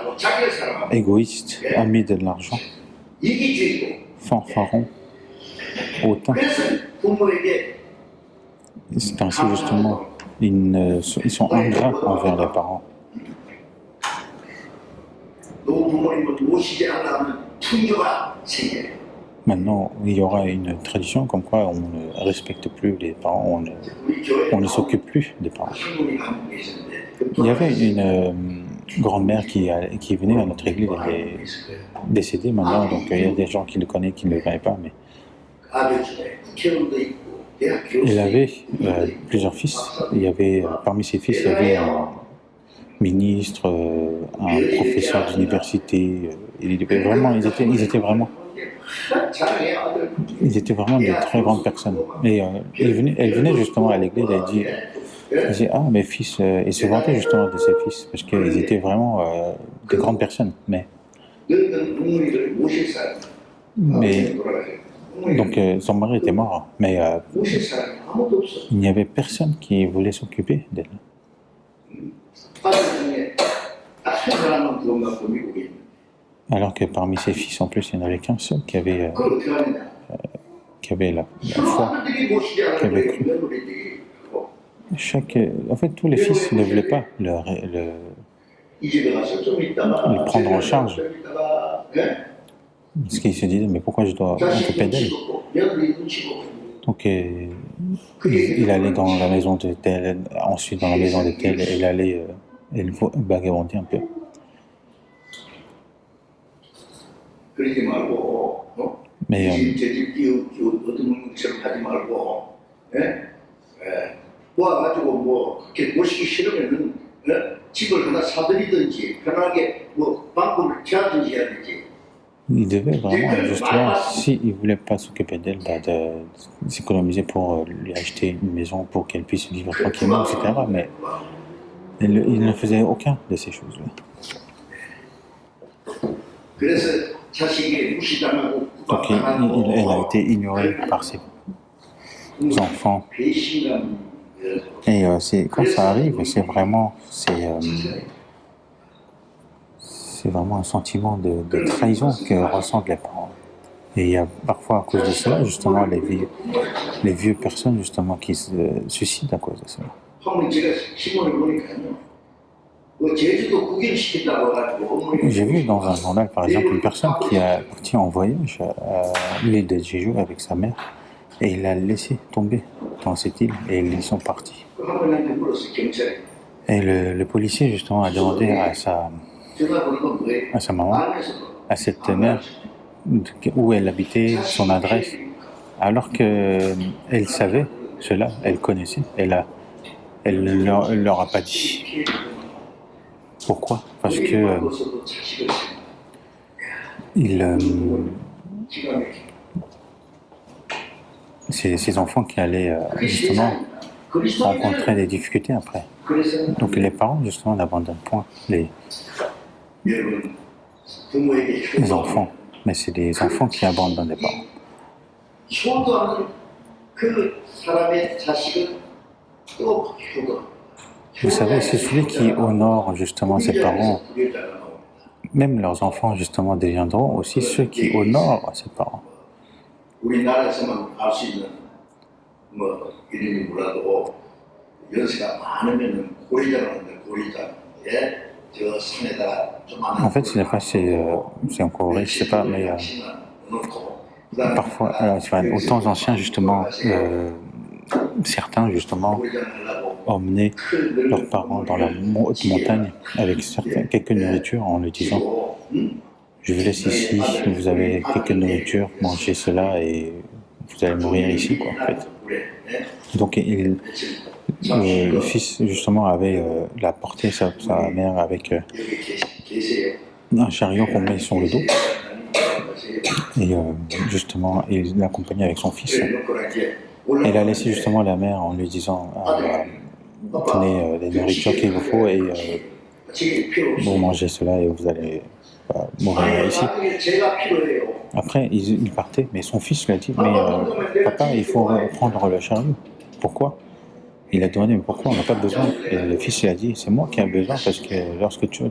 égoïste, ami de l'argent, fanfaron, hautain. C'est ainsi justement, ils sont ingrats envers les parents. maintenant, il y aura une tradition comme quoi on ne respecte plus les parents, on ne s'occupe plus des parents. Il y avait une grand-mère qui venait à notre église, elle est décédée maintenant, donc il y a des gens qui le connaissent, qui ne le connaissent pas, mais elle avait plusieurs fils. Il y avait, parmi ses fils, il y avait un ministre, un professeur d'université. Ils étaient vraiment de très grandes personnes. Et elle venait justement à l'église, elle disait ah mes fils, et se vantait justement de ses fils parce qu'ils étaient vraiment de grandes personnes. Mais donc son mari était mort, mais il n'y avait personne qui voulait s'occuper d'elle. Alors que parmi ses fils, en plus, il n'y en avait qu'un seul qui avait la foi, qui avait cru. En fait, tous les fils ne voulaient pas le prendre en charge. Parce qu'ils se disaient, mais pourquoi je dois m'occuper d'elle? Donc, il allait dans la maison de tel, ensuite dans la maison de tel, et il allait vagabonder un peu. Mais il devait vraiment, justement, s'il ne voulait pas s'occuper d'elle, de s'économiser pour lui acheter une maison pour qu'elle puisse vivre tranquillement, etc. Mais il ne faisait aucun de ces choses-là. Donc elle a été ignorée par ses enfants. Et quand ça arrive, c'est vraiment un sentiment de trahison que ressentent les parents. Et il y a parfois, à cause de cela, justement, les vieux personnes, justement, qui se suicident à cause de cela. J'ai vu dans un journal, par exemple, une personne qui est partie en voyage à l'île de Jeju avec sa mère et il l'a laissé tomber dans cette île et ils sont partis. Et le policier, justement, a demandé à sa maman, à cette mère, où elle habitait, son adresse, alors qu'elle savait cela, elle connaissait, elle ne leur a pas dit. Pourquoi? Parce que c'est ces enfants qui allaient justement rencontrer des difficultés après. Donc les parents justement n'abandonnent point les enfants, mais c'est les enfants qui abandonnent les parents. Vous savez, c'est celui qui honore justement ses parents, même leurs enfants justement deviendront aussi ceux qui honorent ses parents. En fait, c'est encore vrai, je ne sais pas, mais parfois, aux temps anciens justement, certains justement emmenaient leurs parents dans la haute montagne avec quelques nourritures en leur disant je vous laisse ici, vous avez quelques nourritures, mangez cela et vous allez mourir ici, quoi, en fait. Donc le fils justement avait porté sa mère avec un chariot qu'on met sur le dos et justement il l'accompagnait avec son fils. Il a laissé justement la mère en lui disant tenez les nourritures qu'il vous faut et vous mangez cela et vous allez mourir ici. Après il partait, mais son fils lui a dit mais papa, il faut prendre le chariot. Pourquoi? Il a demandé mais pourquoi on n'a pas besoin? Et le fils lui a dit c'est moi qui ai besoin parce que lorsque tu vas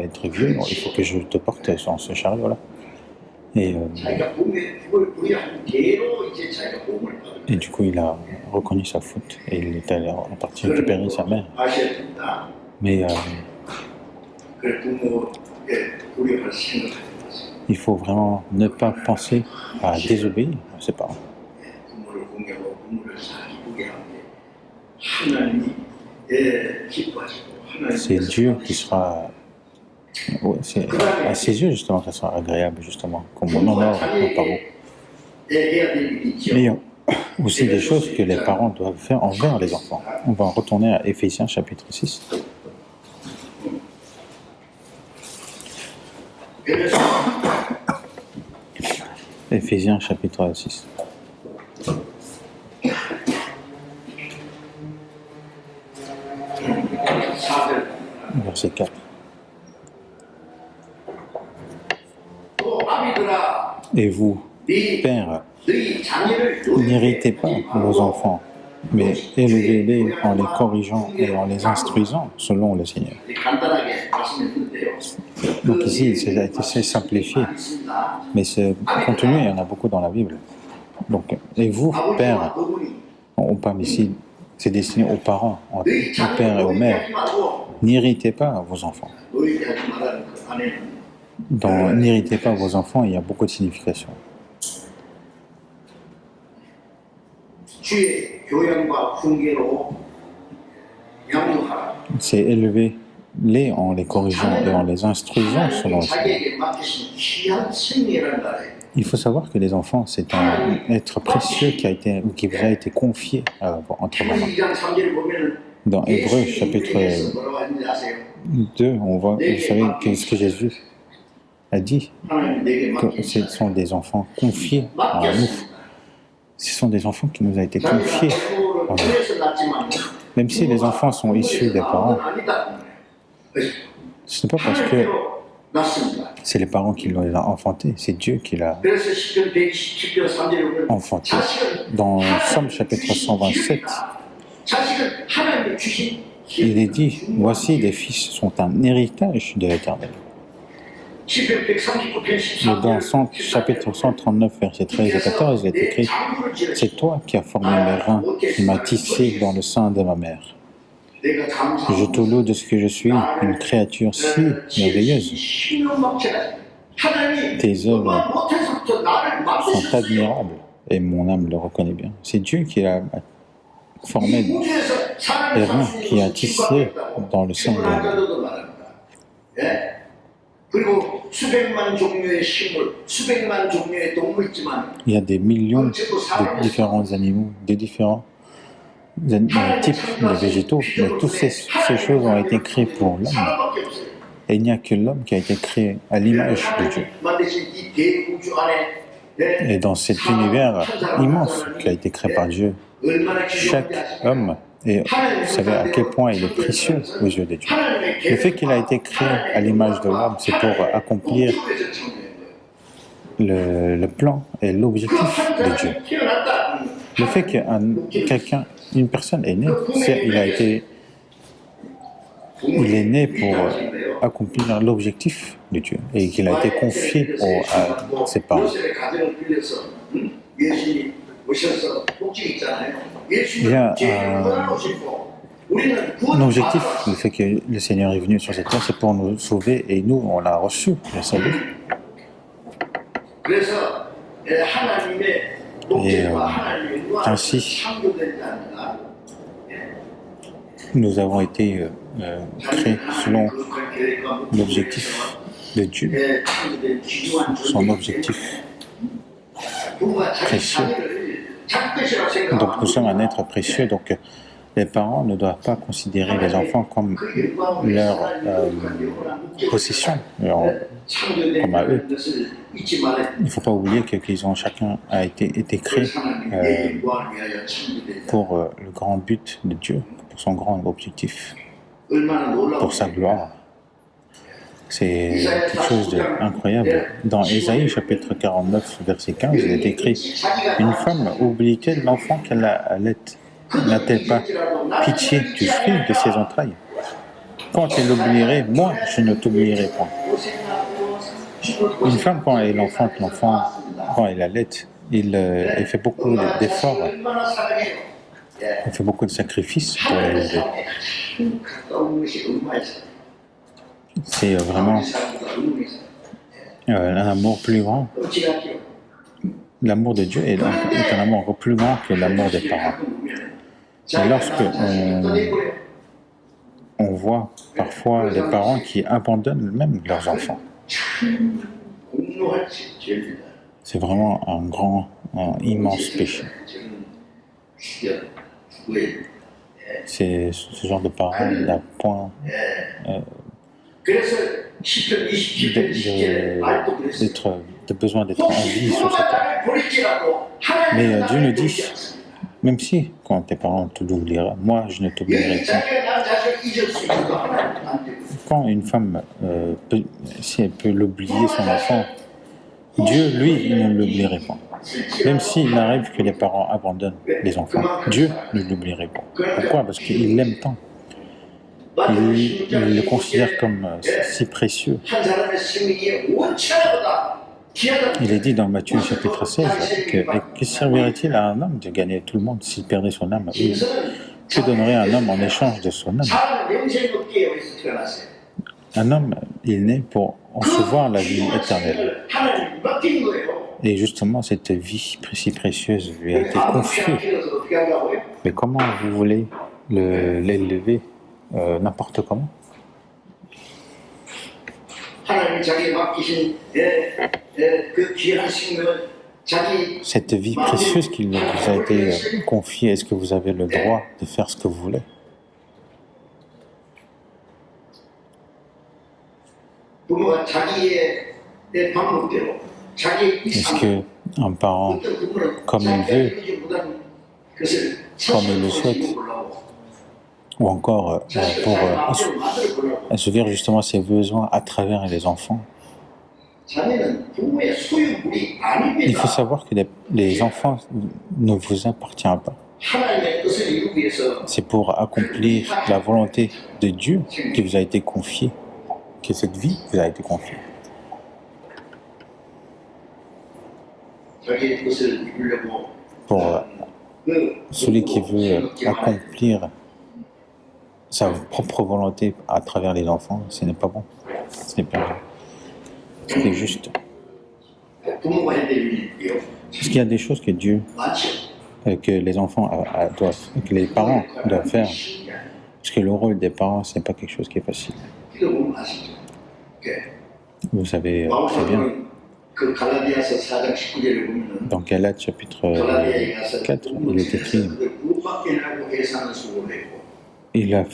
être vieux, il faut que je te porte sur ce chariot là. Et du coup, il a reconnu sa faute et il est allé en partie récupérer sa mère. Mais Il faut vraiment ne pas penser à désobéir à ses parents. C'est Dieu qui sera, c'est à ses yeux justement, ça sera agréable justement, comme on honore nos parents. Et il y a aussi des choses que les parents doivent faire envers les enfants. On va retourner à Éphésiens chapitre 6. Éphésiens chapitre 6. Verset 4. Et vous, pères, n'héritez pas vos enfants, mais élevez-les en les corrigeant et en les instruisant selon le Seigneur. Donc ici, ça a été simplifié, mais ce contenu, il y en a beaucoup dans la Bible. Donc, et vous, pères, on parle ici, c'est destiné aux parents, aux pères et aux mères, n'héritez pas vos enfants. Dans n'héritez pas vos enfants, il y a beaucoup de significations. C'est élever-les en les corrigeant et en les instruisant selon le Seigneur. Il faut savoir que les enfants, c'est un être précieux qui vous a été confié entre vos mains. Dans Hébreux chapitre 2, on voit, vous savez, ce que Jésus a dit, que ce sont des enfants confiés à nous. Ce sont des enfants qui nous ont été confiés en nous. Même si les enfants sont issus des parents, ce n'est pas parce que c'est les parents qui l'ont enfanté, c'est Dieu qui l'a enfanté. Dans Somme chapitre 127, il est dit, voici les fils sont un héritage de l'Éternel. Mais dans chapitre 139, versets 13 et 14, il est écrit, c'est toi qui as formé mes reins, qui m'as tissé dans le sein de ma mère. Je te loue de ce que je suis, une créature si merveilleuse. Tes œuvres sont admirables, et mon âme le reconnaît bien. C'est Dieu qui a formé les reins, qui a tissé dans le sein de ma mère. Il y a des millions de différents animaux, des différents types de végétaux, mais toutes ces choses ont été créées pour l'homme. Et il n'y a que l'homme qui a été créé à l'image de Dieu. Et dans cet univers immense qui a été créé par Dieu, chaque homme, et vous savez à quel point il est précieux aux yeux de Dieu. Le fait qu'il a été créé à l'image de l'homme, c'est pour accomplir le plan et l'objectif de Dieu. Le fait qu'une personne est née, il est né pour accomplir l'objectif de Dieu et qu'il a été confié à ses parents. Il y a un objectif, le fait que le Seigneur est venu sur cette terre, c'est pour nous sauver et nous, on l'a reçu, le salut. Et ainsi, nous avons été créés selon l'objectif de Dieu, son objectif précieux. Donc nous sommes un être précieux, donc les parents ne doivent pas considérer les enfants comme leur possession, comme à eux. Il ne faut pas oublier chacun a été créé pour le grand but de Dieu, pour son grand objectif, pour sa gloire. C'est quelque chose d'incroyable. Dans Ésaïe chapitre 49, verset 15, il est écrit « Une femme oublie-t-elle l'enfant qu'elle allait? N'a-t-elle pas pitié du fruit de ses entrailles? Quand elle l'oublierait, moi je ne t'oublierai point. » Une femme, quand elle enfante l'enfant, quand elle allait, elle fait beaucoup d'efforts, elle fait beaucoup de sacrifices pour l'élever. C'est vraiment un amour plus grand. L'amour de Dieu est un amour encore plus grand que l'amour des parents. Et lorsque on voit parfois des parents qui abandonnent même leurs enfants, c'est vraiment un immense péché. C'est ce genre de parents n'a point de besoin d'être en vie sur cette terre. Mais Dieu nous dit, même si quand tes parents te l'oublieraient, moi je ne t'oublierai pas. Quand une femme, si elle peut l'oublier son enfant, Dieu, lui, il ne l'oublierait pas. Même s'il arrive que les parents abandonnent les enfants, Dieu ne l'oublierait pas. Pourquoi? Parce qu'il l'aime tant. Il le considère comme si précieux. Il est dit dans Matthieu chapitre 16 que servirait-il à un homme de gagner tout le monde s'il perdait son âme? Que donnerait un homme en échange de son âme? Un homme, il naît pour recevoir la vie éternelle. Et justement, cette vie si précieuse lui a été confiée. Mais comment vous voulez l'élever n'importe comment? Cette vie précieuse qui vous a été confiée, est-ce que vous avez le droit de faire ce que vous voulez? Est-ce qu'un parent, comme il veut, comme il le souhaite, ou encore pour assouvir justement ses besoins à travers les enfants? Il faut savoir que les enfants ne vous appartiennent pas. C'est pour accomplir la volonté de Dieu qui vous a été confiée, que cette vie vous a été confiée. Pour celui qui veut accomplir sa propre volonté à travers les enfants, ce n'est pas bon, ce n'est pas bon. C'est juste. Parce qu'il y a des choses que Dieu, que les enfants doivent, que les parents doivent faire. Parce que le rôle des parents, ce n'est pas quelque chose qui est facile. Vous savez très bien. Dans Galates chapitre 4, il est écrit, il a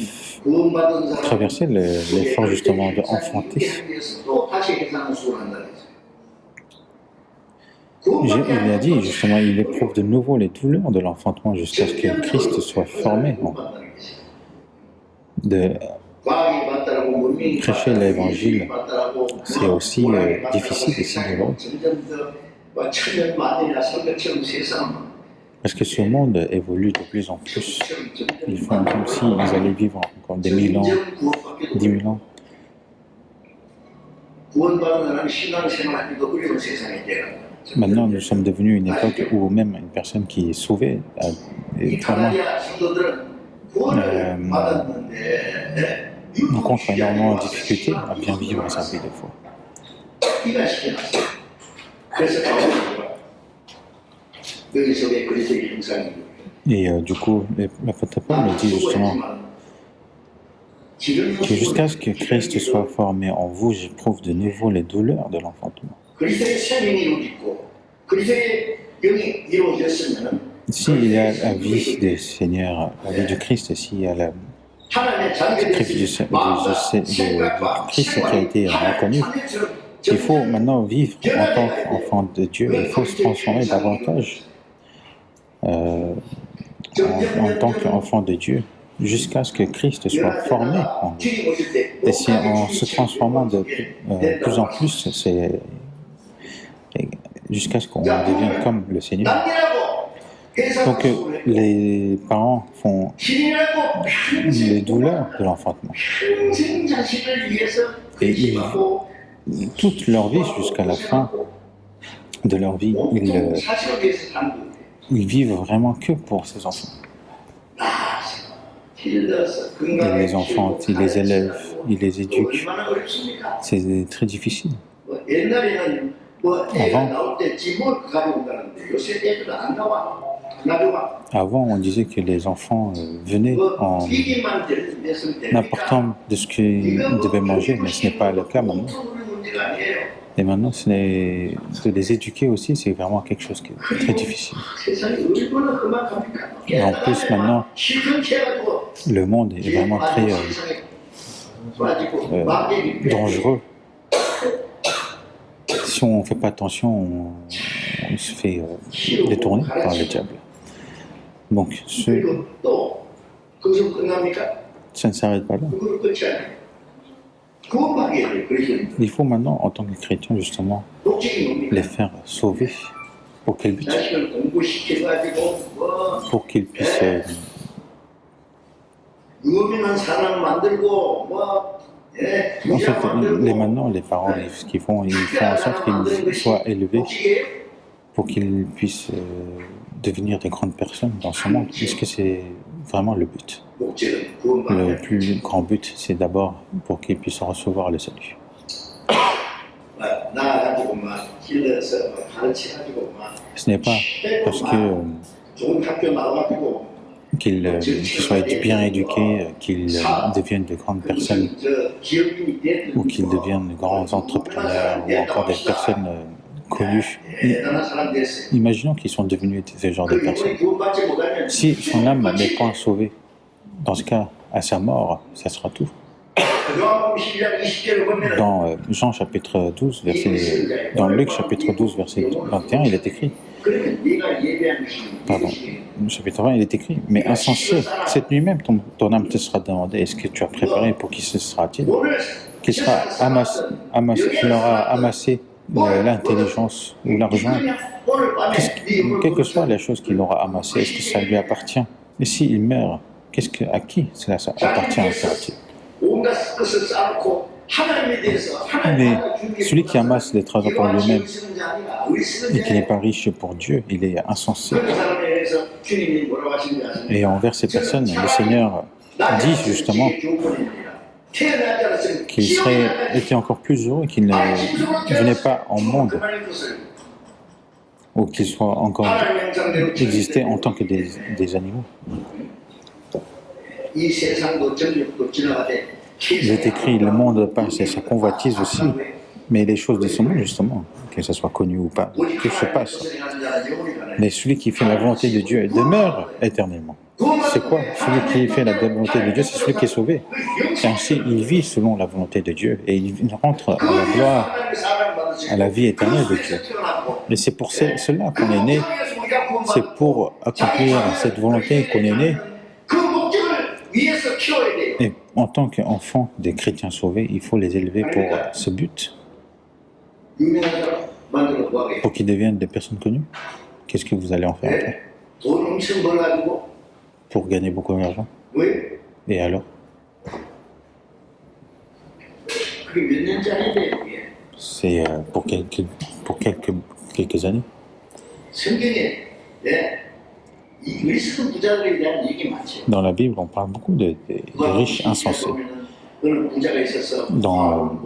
traversé l'effort justement d'enfanter. Il a dit justement, il éprouve de nouveau les douleurs de l'enfantement jusqu'à ce que Christ soit formé. De prêcher l'évangile, c'est aussi difficile et si douloureux. Parce que ce monde évolue de plus en plus. Ils font comme s'ils allaient vivre encore des 1000 ans, 10 000 ans. Maintenant, nous sommes devenus une époque où même une personne qui est sauvée rencontre énormément de difficultés à bien vivre sa vie de foi. Et du coup, l'apôtre Paul nous dit justement que jusqu'à ce que Christ soit formé en vous, j'éprouve de nouveau les douleurs de l'enfantement. S'il y a la vie du Seigneur, la vie du Christ, s'il y a la sacrifice du Christ qui a été reconnu, il faut maintenant vivre en tant qu'enfant de Dieu, il faut se transformer davantage en tant qu'enfant de Dieu, jusqu'à ce que Christ soit formé en nous. Et c'est en se transformant de plus en plus, jusqu'à ce qu'on devienne comme le Seigneur. Donc les parents font les douleurs de l'enfantement. Et toute leur vie, jusqu'à la fin de leur vie, ils vivent vraiment que pour ces enfants. Et les enfants, ils les élèvent, ils les éduquent. C'est très difficile. Avant, on disait que les enfants venaient en apportant de ce qu'ils devaient manger, mais ce n'est pas le cas maintenant. Et maintenant, de les éduquer aussi, c'est vraiment quelque chose qui est très difficile. Et en plus, maintenant, le monde est vraiment très dangereux. Si on ne fait pas attention, on se fait détourner par le diable. Donc, ça ne s'arrête pas là. Il faut maintenant, en tant que chrétien, justement, les faire sauver. Pour quel but? Pour qu'ils puissent en fait, maintenant, les parents, ce qu'ils font, ils font en sorte qu'ils soient élevés pour qu'ils puissent devenir des grandes personnes dans ce monde. Est-ce que c'est vraiment le but? Le plus grand but, c'est d'abord pour qu'ils puissent recevoir le salut. Ce n'est pas parce qu'ils soient bien éduqués, qu'ils deviennent de grandes personnes, ou qu'ils deviennent de grands entrepreneurs, ou encore des personnes connues. Imaginons qu'ils sont devenus ce genre de personnes. Si son âme n'est pas sauvée, dans ce cas, à sa mort, ça sera tout. Dans Jean chapitre 12, dans Luc chapitre 12, verset 21, il est écrit, chapitre 20, il est écrit, mais insensé, cette nuit même, ton âme te sera demandée, est-ce que tu as préparé pour qui ce sera-t-il? Qu'il aura amassé l'intelligence ou l'argent, quelle que soit la chose qu'il aura amassée, est-ce que ça lui appartient? Et s'il meurt, à qui cela appartient encore-t-il? Mais celui qui amasse les trésors pour lui-même et qui n'est pas riche pour Dieu, il est insensé. Et envers ces personnes, le Seigneur dit justement qu'il était encore plus heureux qu'il ne venait pas en monde, ou qu'il soit encore existé en tant que des animaux. Il est écrit, le monde passe et sa convoitise aussi, mais les choses de ce monde, justement, que ce soit connu ou pas, tout se passe. Mais celui qui fait la volonté de Dieu demeure éternellement. C'est quoi? Celui qui fait la volonté de Dieu, c'est celui qui est sauvé. Et ainsi, il vit selon la volonté de Dieu et il rentre à la gloire, à la vie éternelle de Dieu. Et c'est pour cela qu'on est né, c'est pour accomplir cette volonté qu'on est né. Et en tant qu'enfant des chrétiens sauvés, il faut les élever pour ce but, pour qu'ils deviennent des personnes connues. Qu'est-ce que vous allez en faire après? Pour gagner beaucoup d'argent? Et alors? C'est pour quelques années. Dans la Bible, on parle beaucoup des riches insensés. Dans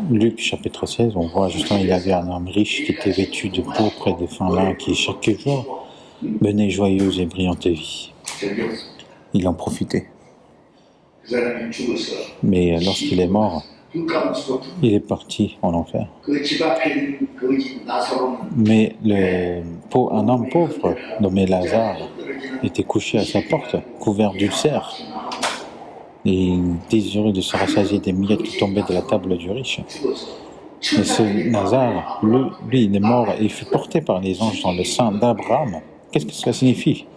Luc chapitre 16, on voit justement il y avait un homme riche qui était vêtu de pourpre et de fin lin, qui chaque jour menait joyeuse et brillante vie. Il en profitait. Mais lorsqu'il est mort, il est parti en enfer. Mais un homme pauvre, nommé Lazare, était couché à sa porte, couvert d'ulcères, et il désirait de se rassasier des miettes qui tombaient de la table du riche. Mais ce Lazare, lui, il est mort et il fut porté par les anges dans le sein d'Abraham. Qu'est-ce que cela signifie?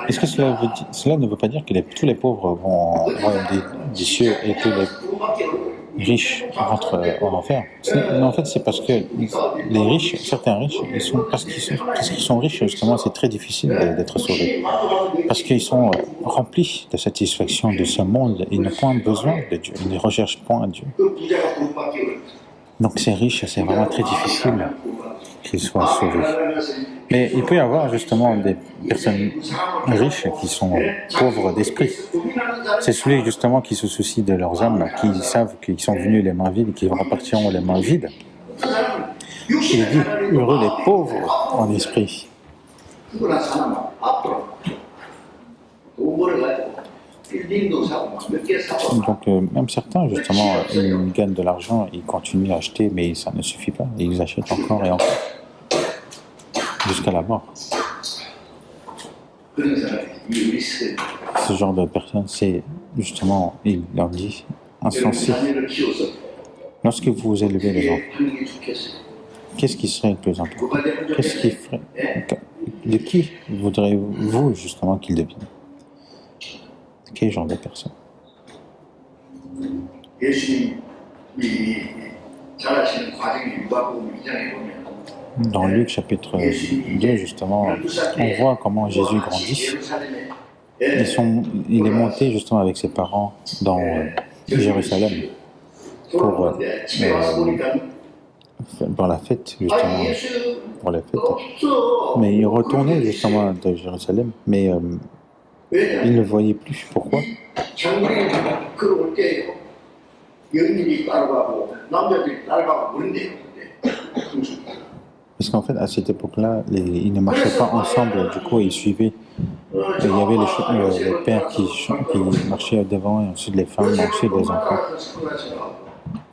Est-ce que cela ne veut pas dire que tous les pauvres vont au royaume des cieux et que les riches rentrent en enfer? En fait, c'est parce que les riches, certains riches, parce qu'ils sont riches, justement, c'est très difficile d'être sauvés. Parce qu'ils sont remplis de satisfaction de ce monde, ils n'ont point besoin de Dieu, ils ne recherchent point Dieu. Donc ces riches, c'est vraiment très difficile qu'ils soient sauvés. Mais il peut y avoir justement des personnes riches qui sont pauvres d'esprit. C'est celui justement qui se soucie de leurs âmes, qui savent qu'ils sont venus les mains vides et qu'ils repartiront les mains vides. Il dit heureux les pauvres en esprit. Donc même certains justement ils gagnent de l'argent, ils continuent à acheter, mais ça ne suffit pas, ils achètent encore et encore jusqu'à la mort. Ce genre de personnes, c'est justement, il leur dit, insensé. Lorsque vous élevez les enfants, qu'est-ce qui serait le plus important? Qu'est-ce qui ferait? De qui voudrez-vous justement qu'ils deviennent? Quel genre de personne? Dans Luc chapitre 2, justement, on voit comment Jésus grandit. Il est monté justement avec ses parents dans Jérusalem pour la fête, justement, pour la fête. Mais il retournait justement de Jérusalem, mais il ne voyait plus. Pourquoi? Parce qu'en fait, à cette époque-là, ils ne marchaient pas ensemble, du coup, ils suivaient. Il y avait les pères qui marchaient devant, et ensuite les femmes, ensuite les enfants.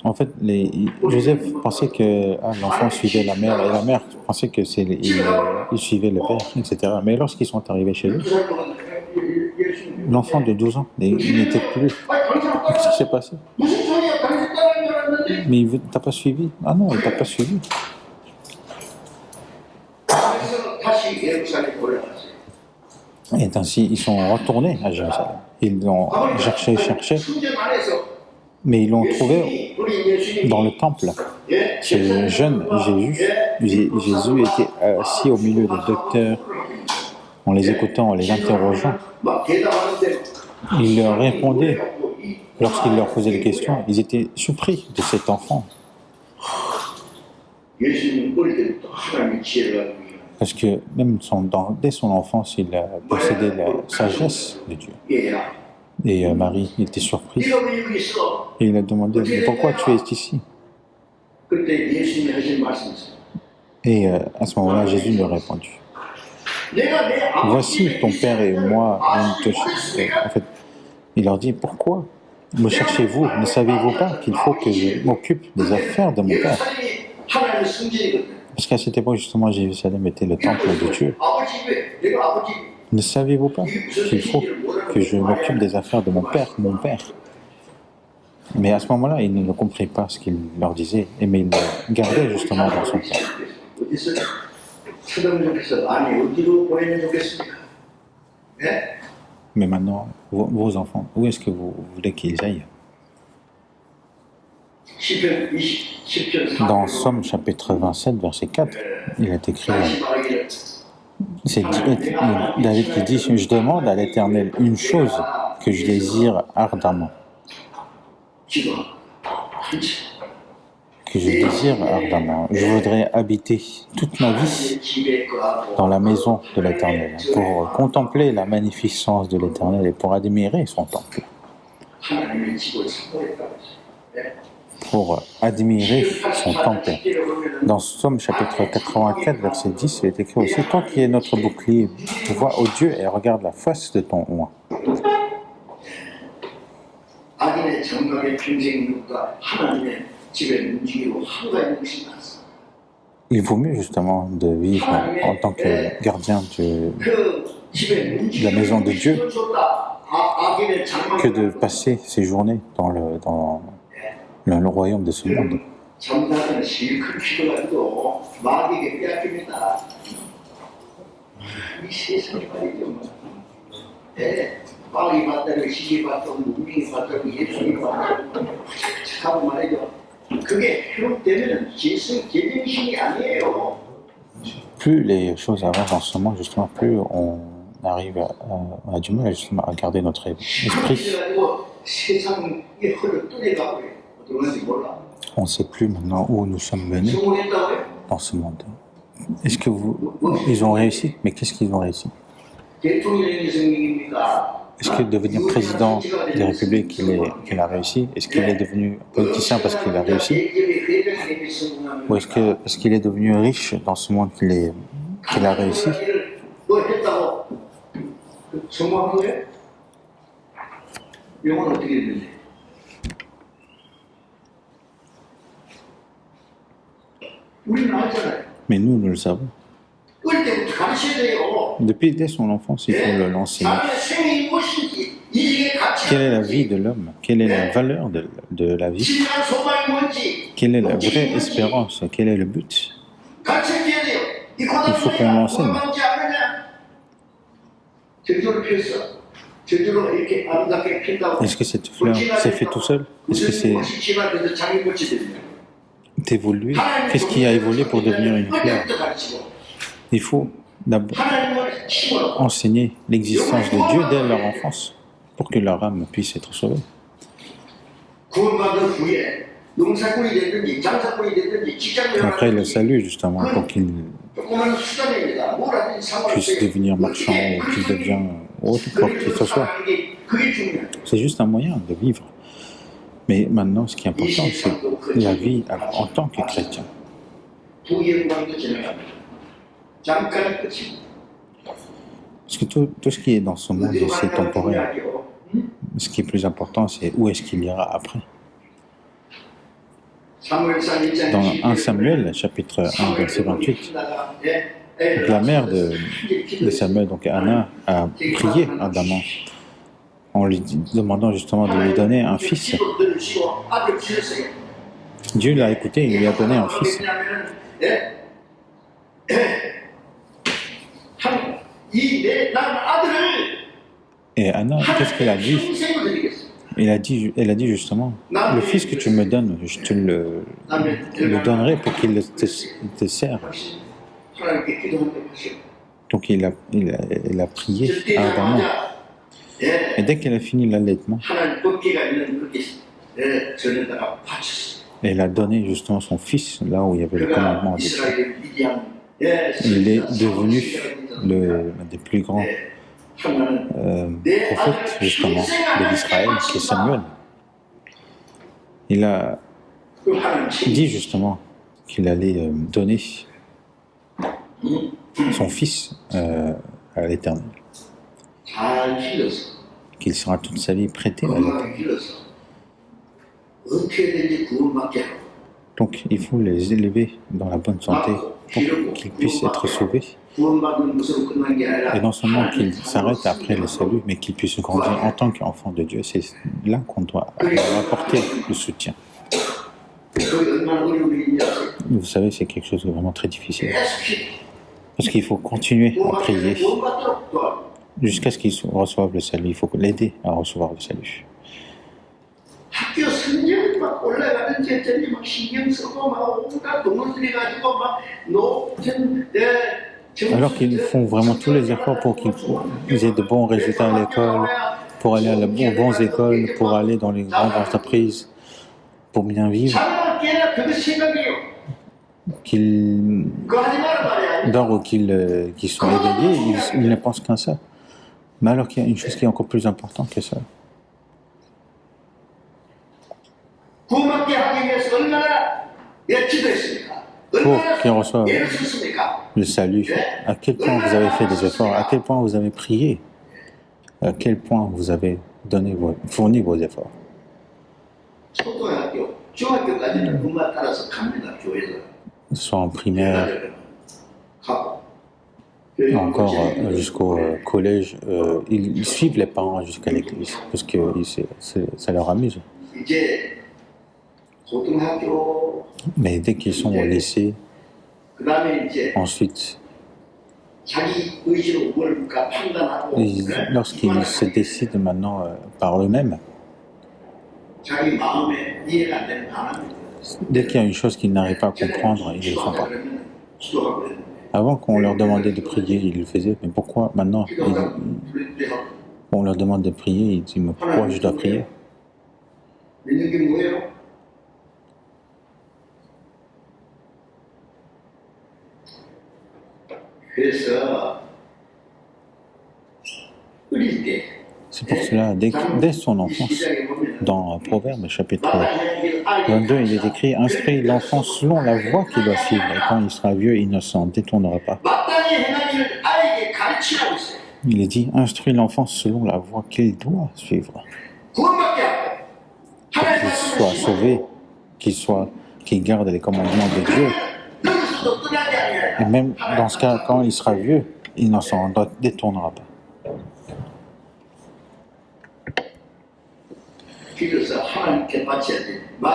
En fait, Joseph pensait que l'enfant suivait la mère, et la mère pensait que il suivait le père, etc. Mais lorsqu'ils sont arrivés chez eux, l'enfant de 12 ans, il n'était plus. Qu'est-ce qui s'est passé? Mais il t'a pas suivi? Ah non, il t'a pas suivi. Et ainsi, ils sont retournés à Jérusalem. Ils l'ont cherché, mais ils l'ont trouvé dans le temple. Ce jeune Jésus était assis au milieu des docteurs, en les écoutant, en les interrogeant. Il leur répondait. Lorsqu'il leur posait des questions, ils étaient surpris de cet enfant. Parce que même dès son enfance, il a possédé la sagesse de Dieu. Et Marie était surprise. Et il a demandé, mais pourquoi tu es ici? Et à ce moment-là, Jésus lui a répondu, voici ton père et moi. En fait, il leur dit, pourquoi me cherchez-vous? Ne savez-vous pas qu'il faut que je m'occupe des affaires de mon père? Parce qu'à cette époque, justement, Jérusalem était le temple de Dieu. Ne savez-vous pas qu'il faut que je m'occupe des affaires de mon père? Mais à ce moment-là, il ne comprit pas ce qu'il leur disait, mais il le gardait justement dans son cœur. Mais maintenant, vos enfants, où est-ce que vous voulez qu'ils aillent? Dans Somme chapitre 27, verset 4, il est écrit, c'est David qui dit, je demande à l'Éternel une chose que je désire ardemment. Je voudrais habiter toute ma vie dans la maison de l'Éternel pour contempler la magnificence de l'Éternel et pour admirer son temple. Pour admirer son temple. Dans Somme chapitre 84, verset 10, il est écrit aussi, toi qui es notre bouclier, vois ô Dieu et regarde la face de ton oint. Il vaut mieux justement de vivre en tant que gardien de la maison de Dieu que de passer ses journées dans le royaume de ce monde. Plus les choses avancent en ce moment, justement, plus on arrive on a du mal justement à garder notre esprit. On ne sait plus maintenant où nous sommes venus dans ce monde. Est-ce que ils ont réussi? Mais qu'est-ce qu'ils ont réussi? Est-ce que devenir président des républiques, qu'il a réussi? Est-ce qu'il est devenu politicien parce qu'il a réussi? Ou est-ce que parce qu'il est devenu riche dans ce monde qu'il a réussi? Mais nous le savons. Dès son enfance, il faut l'enseigner. Quelle est la vie de l'homme? Quelle est la valeur de la vie? Quelle est la vraie espérance? Quel est le but? Il faut qu'on l'enseigne. Est-ce que cette fleur s'est fait tout seul? Est-ce que c'est évolué? Qu'est-ce qui a évolué pour devenir une fleur? Il faut d'abord enseigner l'existence de Dieu dès leur enfance pour que leur âme puisse être sauvée. Après le salut, justement, pour qu'ils puissent devenir marchands ou qu'ils deviennent autre quoi que ce soit. C'est juste un moyen de vivre. Mais maintenant, ce qui est important, c'est la vie en tant que chrétien. Parce que tout ce qui est dans ce monde, c'est temporaire. Ce qui est plus important, c'est où est-ce qu'il ira après. Dans 1 Samuel, chapitre 1, verset 28, la mère de Samuel, donc Anna, a prié ardemment en lui demandant justement de lui donner un fils. Dieu l'a écouté, il lui a donné un fils. Et Anna, qu'est-ce qu'elle a dit? Elle a dit justement, le fils que tu me donnes, je te le donnerai pour qu'il te serve. Donc il a prié ardemment. Et dès qu'elle a fini l'allaitement, elle a donné justement son fils là où il y avait le commandement de Dieu. Il est devenu l'un des plus grands prophète justement de l'Israël, c'est Samuel. Il a dit justement qu'il allait donner son fils à l'Éternel, qu'il sera toute sa vie prêté à l'Éternel. Donc il faut les élever dans la bonne santé pour qu'ils puissent être sauvés. Et non seulement qu'ils s'arrêtent après le salut, mais qu'ils puissent grandir en tant qu'enfants de Dieu. C'est là qu'on doit leur apporter le soutien. Vous savez, c'est quelque chose de vraiment très difficile. Parce qu'il faut continuer à prier jusqu'à ce qu'ils reçoivent le salut. Il faut l'aider à recevoir le salut. Alors qu'ils font vraiment tous les efforts pour qu'ils aient de bons résultats à l'école, pour aller aux bonnes écoles, pour aller dans les grandes entreprises, pour bien vivre, qu'ils dorment ou qu'ils sont éveillés, ils ne pensent qu'à ça. Mais alors qu'il y a une chose qui est encore plus importante que ça. Pour qu'ils reçoivent le salut, à quel point vous avez fait des efforts, à quel point vous avez prié, à quel point vous avez fourni vos efforts. Soit en primaire, encore jusqu'au collège, ils suivent les parents jusqu'à l'église, parce que ça leur amuse. Mais dès qu'ils sont au lycée, ensuite, lorsqu'ils se décident maintenant par eux-mêmes, dès qu'il y a une chose qu'ils n'arrivent pas à comprendre, ils ne le font pas. Avant qu'on leur demandait de prier, ils le faisaient, mais pourquoi maintenant on leur demande de prier, ils disent mais pourquoi je dois prier? C'est pour cela, dès son enfance, dans Proverbes chapitre 22, il est écrit « Instruis l'enfant selon la voie qu'il doit suivre, et quand il sera vieux, il ne s'en détournera pas. » Il est dit « Instruis l'enfant selon la voie qu'il doit suivre. » Pour qu'il soit sauvé, qu'il garde les commandements de Dieu. Et même dans ce cas, quand il sera vieux, il ne s'en détournera pas.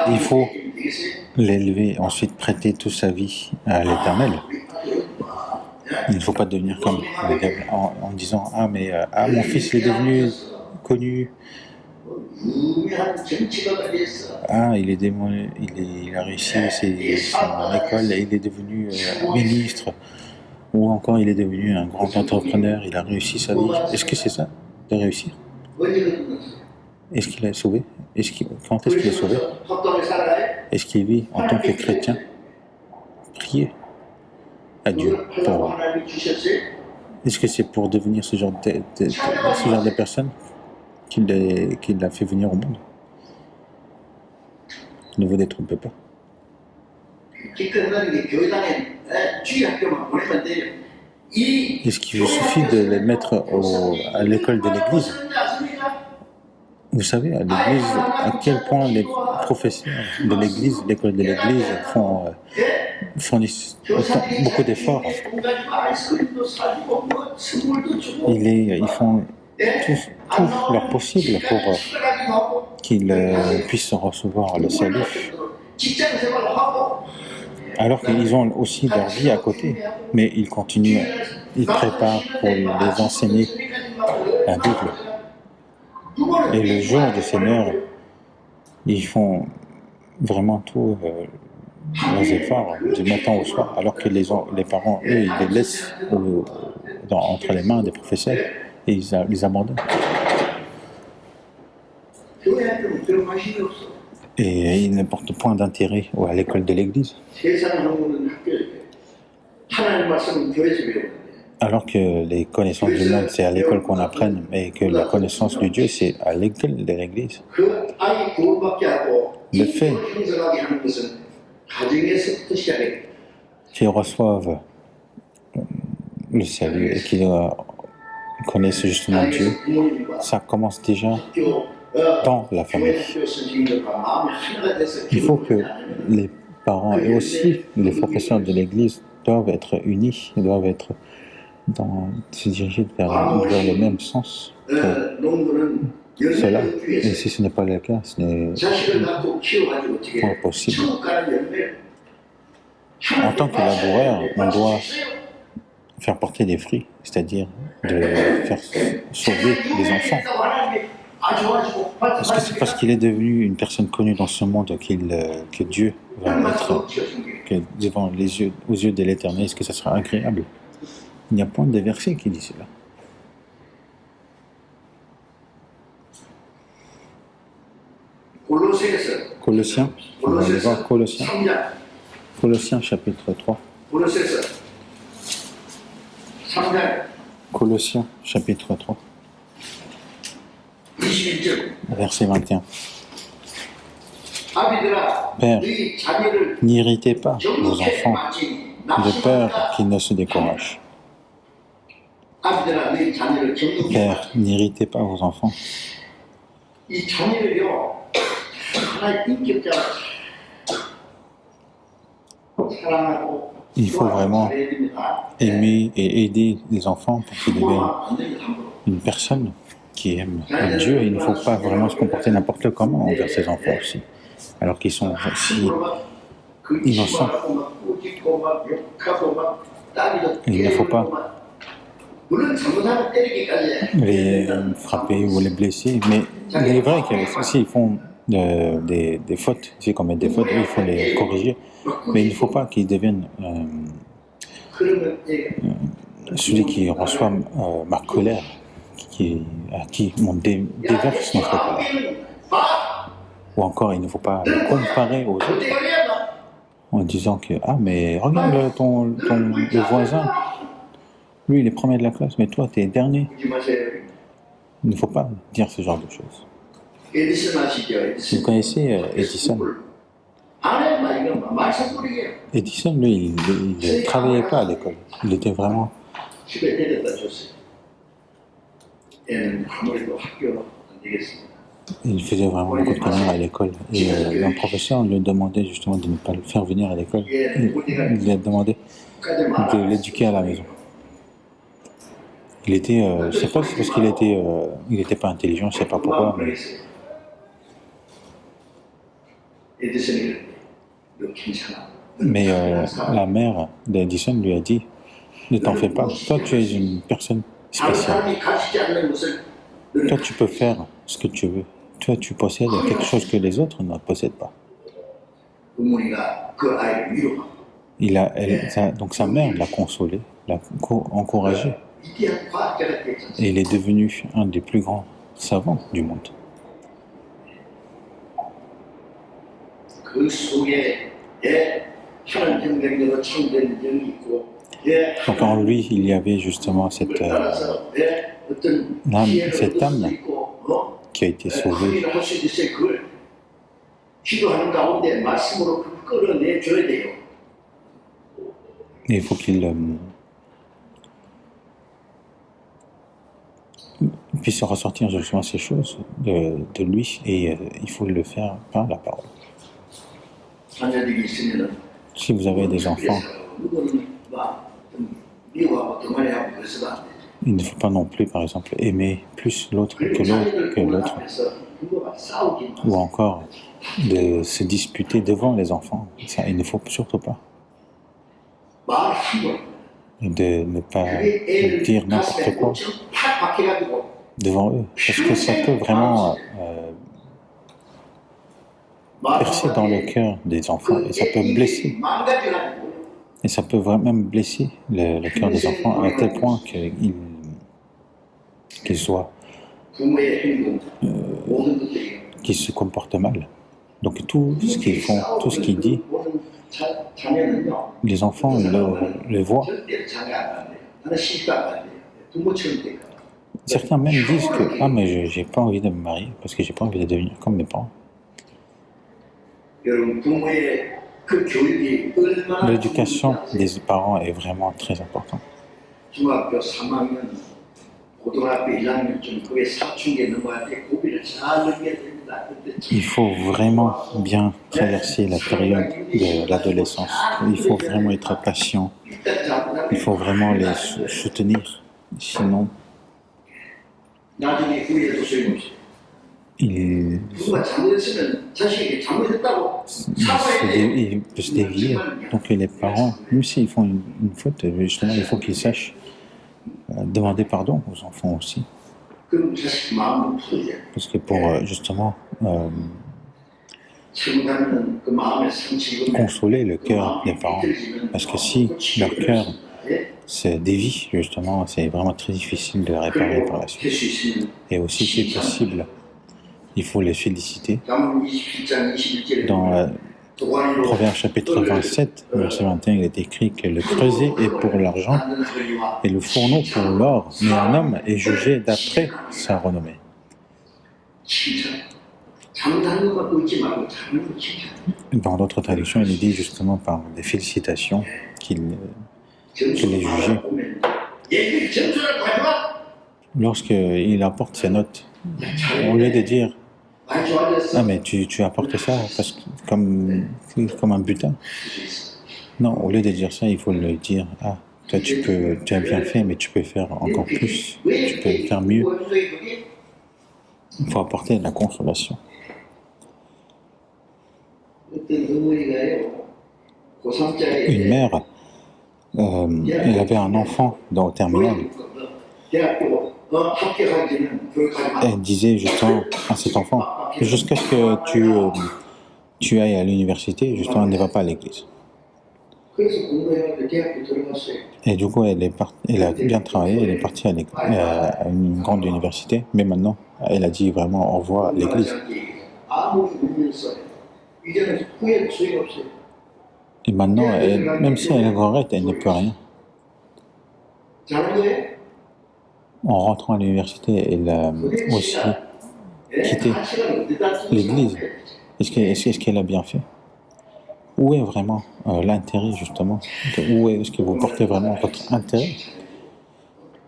Il faut l'élever, ensuite prêter toute sa vie à l'Éternel. Il ne faut pas devenir comme le diable en disant « Ah, mais mon fils est devenu connu. Ah, il a réussi son école et il est devenu ministre. Ou encore, il est devenu un grand entrepreneur, il a réussi sa vie. » Est-ce que c'est ça, de réussir? Est-ce qu'il est sauvé? Quand est-ce qu'il est sauvé? Est-ce qu'il vit en tant que chrétien? Priez à Dieu. Est-ce que c'est pour devenir ce genre de personne qu'il a fait venir au monde? Ne vous détrompez pas. Est-ce qu'il vous suffit de les mettre à l'école de l'Église? Vous savez, à l'Église, à quel point les professeurs de l'Église, l'école de l'Église, fournissent beaucoup d'efforts. Ils font tout leur possible pour qu'ils puissent recevoir le salut. Alors qu'ils ont aussi leur vie à côté, mais ils continuent, ils préparent pour les enseigner la Bible. Et le jour du Seigneur, ils font vraiment tous leurs efforts du matin au soir, alors que les parents, eux, ils les laissent entre les mains des professeurs et ils les abandonnent. Et ils ne portent point d'intérêt à l'école de l'Église. Alors que les connaissances du monde, c'est à l'école qu'on apprenne, et que la connaissance de Dieu, c'est à l'école de l'Église. Le fait qu'ils reçoivent le salut et qu'ils connaissent justement Dieu, ça commence déjà dans la famille. Il faut que les parents et aussi les professeurs de l'Église doivent être unis, doivent se diriger vers le même sens que cela. Et si ce n'est pas le cas, ce n'est pas possible. En tant que laboureur, on doit faire porter des fruits, c'est-à-dire de faire sauver les enfants. Est-ce que c'est parce qu'il est devenu une personne connue dans ce monde que Dieu va être devant aux yeux de l'Éternel? Est-ce que ça sera agréable? Il n'y a point de verset qui dit cela. Colossiens, on va aller voir Colossiens chapitre 3. Colossiens chapitre 3. Verset 21. Père, n'irritez pas vos enfants de peur qu'ils ne se découragent. Père, n'irritez pas vos enfants. Il faut vraiment aimer et aider les enfants pour qu'ils deviennent une personne qui aime Dieu. Il ne faut pas vraiment se comporter n'importe comment envers ses enfants aussi, alors qu'ils sont si innocents. Il ne faut pas les frapper ou les blesser, mais il est vrai que s'ils font des fautes, s'ils commettent des fautes, il faut les corriger, mais il ne faut pas qu'ils deviennent celui qui reçoit ma colère, à qui on déverse notre colère. Ou encore, il ne faut pas le comparer aux autres en disant que « Ah, mais regarde le voisin, Lui, il est premier de la classe, mais toi, tu es dernier. 잊지 마세요. Il ne faut pas dire ce genre de choses. 에디슨 아시죠? Vous connaissez Edison? 안에 이거 말썽꾸리게 Edison, lui, il ne travaillait pas à l'école. Il était vraiment... 집에 데려다 줬어요. 얘는 아무래도 학교 안 되겠습니다. Il faisait vraiment beaucoup de conneries à l'école. Et un professeur lui demandait justement de ne pas le faire venir à l'école. Il lui a demandé de l'éduquer à la maison. Il était, je ne sais pas si c'est parce il n'était pas intelligent, je ne sais pas pourquoi, mais 에디슨이 그랬대. 너 괜찮아. mais la mère d'Edison lui a dit « Ne t'en fais pas, toi tu es une personne 다른 spéciale. 사람이 가지지 않는 것을 Toi tu peux faire ce que tu veux. Toi tu possèdes quelque chose que les autres ne possèdent pas. » 부모니가 그 아이를 위로하고 Donc sa mère l'a consolé, l'a encouragé. 위대한 과학자가 됐잖아요. Et il est devenu un des plus grands savants du monde. 그 속에 하나님 생명으로 창조된 영이 있고 Donc en lui, il y avait justement cette âme qui a été sauvée. 기도하는 가운데 말씀으로 끌어내줘야 돼요. Et il faut qu'il puisse ressortir justement ces choses de lui et il faut le faire par la parole. Si vous avez des enfants, il ne faut pas non plus, par exemple, aimer plus l'autre que l'autre, ou encore de se disputer devant les enfants. Ça, il ne faut surtout pas. De ne pas dire n'importe quoi devant eux, parce que ça peut vraiment percer dans le cœur des enfants et ça peut blesser. Et ça peut vraiment blesser le cœur des enfants à tel point qu'ils soient, qu'ils se comportent mal. Donc tout ce qu'ils font, tout ce qu'ils disent, les enfants le voient. Certains même disent que mais j'ai pas envie de me marier parce que j'ai pas envie de devenir comme mes parents. L'éducation des parents est vraiment très importante. Il faut vraiment bien traverser la période de l'adolescence. Il faut vraiment être patient. Il faut vraiment les soutenir. Sinon, il peut se dévier. Donc les parents, même s'ils font une faute, justement, il faut qu'ils sachent demander pardon aux enfants aussi. Parce que pour justement consoler le cœur des parents. Parce que si leur cœur se dévie, justement, c'est vraiment très difficile de le réparer par la suite. Et aussi, si possible, il faut les féliciter. Dans Proverbe chapitre 27, verset 21, il est écrit que le creuset est pour l'argent et le fourneau pour l'or, mais un homme est jugé d'après sa renommée. Dans d'autres traductions, il est dit justement par des félicitations qu'il est jugé. Lorsqu'il apporte ses notes, au lieu de dire mais tu apportes ça parce que, comme un butin. Non, au lieu de dire ça, il faut le dire toi tu as bien fait, mais tu peux faire encore plus, tu peux faire mieux. Il faut apporter de la consolation. Une mère, elle avait un enfant au terminal. Elle disait justement à cet enfant, jusqu'à ce que tu ailles à l'université, justement, ne va pas à l'église. Et du coup, elle a bien travaillé, elle est partie à une grande université, mais maintenant, elle a dit vraiment au revoir à l'église. Et maintenant, même si elle regrette, elle ne peut rien. 잘한 거예요? En rentrant à l'université, elle a aussi quitté l'Église. Est-ce qu'elle a bien fait? Où est vraiment l'intérêt, justement? Où est-ce que vous portez vraiment votre intérêt?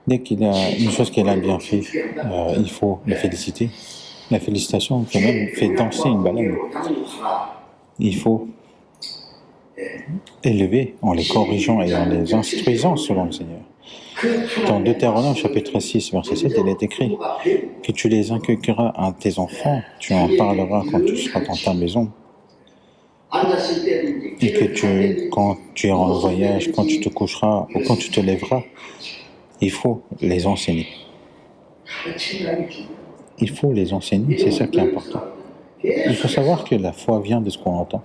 Dès qu'il y a une chose qu'elle a bien fait, il faut la féliciter. La félicitation quand même fait danser une baleine. Il faut élever en les corrigeant et en les instruisant selon le Seigneur. Dans Deutéronome chapitre 6, verset 7, il est écrit que tu les inculqueras à tes enfants, tu en parleras quand tu seras dans ta maison, et que quand tu iras en voyage, quand tu te coucheras ou quand tu te lèveras, il faut les enseigner. Il faut les enseigner, c'est ça qui est important. Il faut savoir que la foi vient de ce qu'on entend.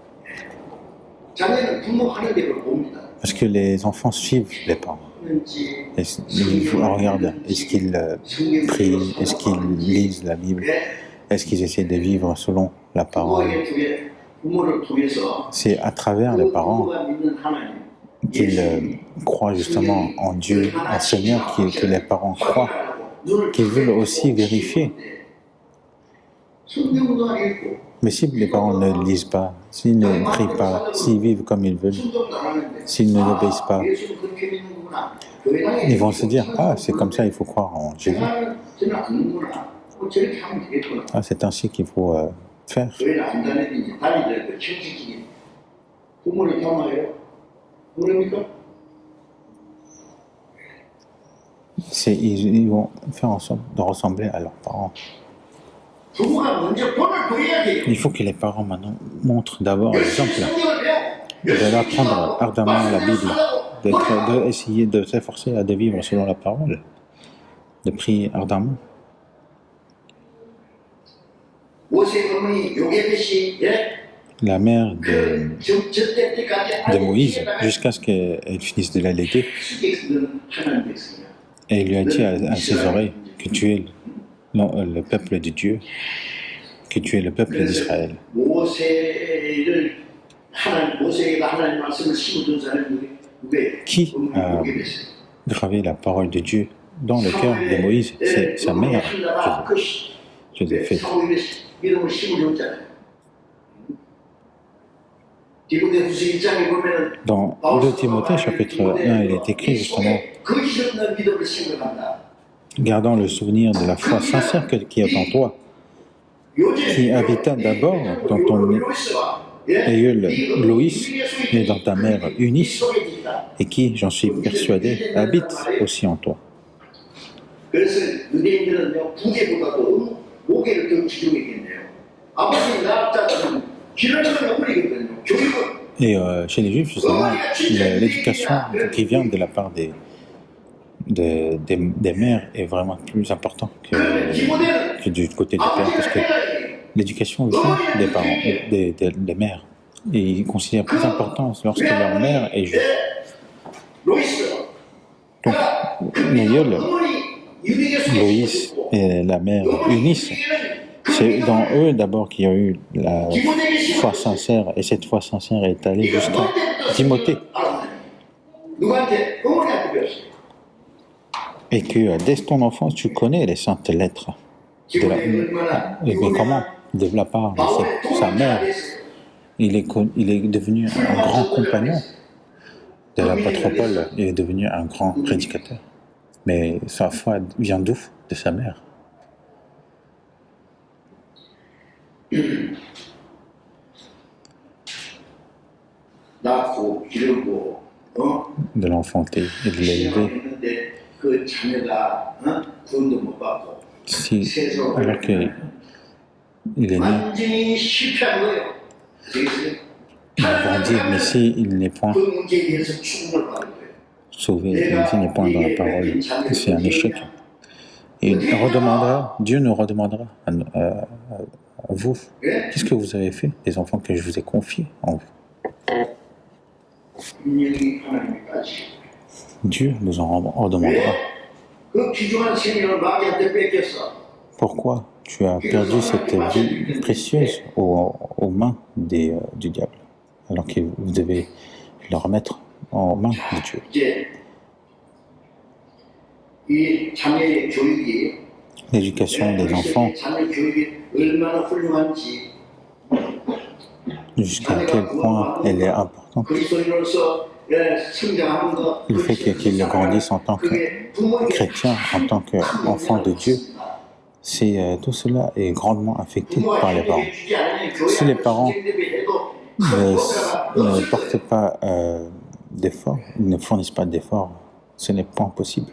Parce que les enfants suivent les parents. Ils regardent, est-ce qu'ils prient, est-ce qu'ils lisent la Bible, est-ce qu'ils essaient de vivre selon la parole. C'est à travers les parents qu'ils croient justement en Dieu, en Seigneur, que les parents croient, qu'ils veulent aussi vérifier. Mais si les parents ne lisent pas, s'ils ne prient pas, s'ils vivent comme ils veulent, s'ils ne l'obéissent pas, ils vont se dire « Ah, c'est comme ça, il faut croire en Jésus. Ah, c'est ainsi qu'il faut faire. » Ils vont faire en sorte de ressembler à leurs parents. Il faut que les parents maintenant montrent d'abord l'exemple, de l'apprendre ardemment la Bible, d'essayer de s'efforcer à de vivre selon la parole, de prier ardemment. La mère de Moïse, jusqu'à ce qu'elle finisse de l'allaiter, et il lui a dit à ses oreilles que tu es le peuple de Dieu, que tu es le peuple d'Israël. Qui a gravé la parole de Dieu dans le cœur de Moïse? C'est sa mère, Joséphine. Dans 2 Timothée chapitre 1, il est écrit justement gardant le souvenir de la foi sincère qui est en toi, qui habita d'abord dans ton aïeul Loïs et dans ta mère Eunice, et qui, j'en suis persuadé, habite aussi en toi. Et chez les Juifs, justement, l'éducation qui vient de la part des mères est vraiment plus importante que du côté du père, parce que l'éducation vient des parents, des mères. Et ils considèrent plus important lorsque leur mère est juive. Donc, l'aïeul, Loïs et la mère Eunice, c'est dans eux d'abord qu'il y a eu la foi sincère, et cette foi sincère est allée jusqu'à Timothée. Et que dès ton enfance, tu connais les saintes lettres. Mais comment? De la part de sa mère, il est devenu un grand compagnon de l'apôtre Paul, il est devenu un grand prédicateur. Mais sa foi vient d'où? De sa mère. De l'enfanter et de l'élever. Alors qu'il est né, il va grandir, mais s'il n'est point sauvé, s'il n'est point dans la parole, c'est un échec. Et Dieu nous redemandera à vous, qu'est-ce que vous avez fait des enfants que je vous ai confiés en vous? Dieu nous en redemandera. Pourquoi tu as perdu cette vie précieuse aux mains du diable, alors que vous devez le remettre en mains de Dieu? 이 자녀의 교육이 l'éducation des enfants, 자녀 교육이 얼마나 훌륭한지 jusqu'à quel point elle est importante. 그리스도인으로서 성장하는 것 Le fait qu'ils grandissent en tant que chrétiens, en tant qu'enfants de Dieu, tout cela est grandement affecté par les parents. Si les parents ne portent pas d'efforts, ne fournissent pas d'efforts, ce n'est pas possible.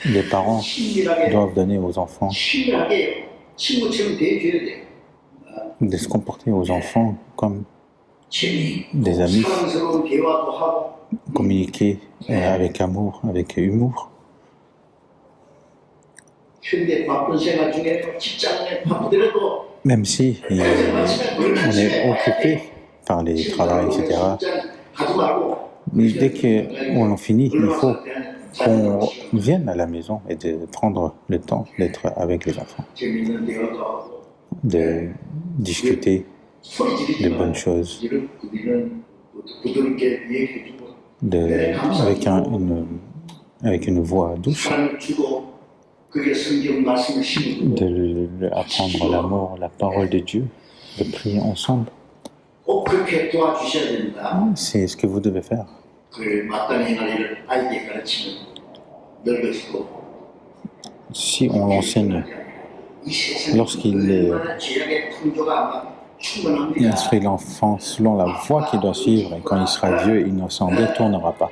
Les parents doivent donner aux enfants, de se comporter aux enfants comme des amis, communiquer avec amour, avec humour. Même si on est occupé par les travaux, etc. Mais dès qu'on en finit, il faut qu'on vienne à la maison et de prendre le temps d'être avec les enfants, de discuter de bonnes choses, avec une voix douce, de lui apprendre l'amour, la parole de Dieu, de prier ensemble. C'est ce que vous devez faire. Si on l'enseigne lorsqu'il instruit l'enfant selon la voie qu'il doit suivre, et quand il sera vieux, il ne s'en détournera pas.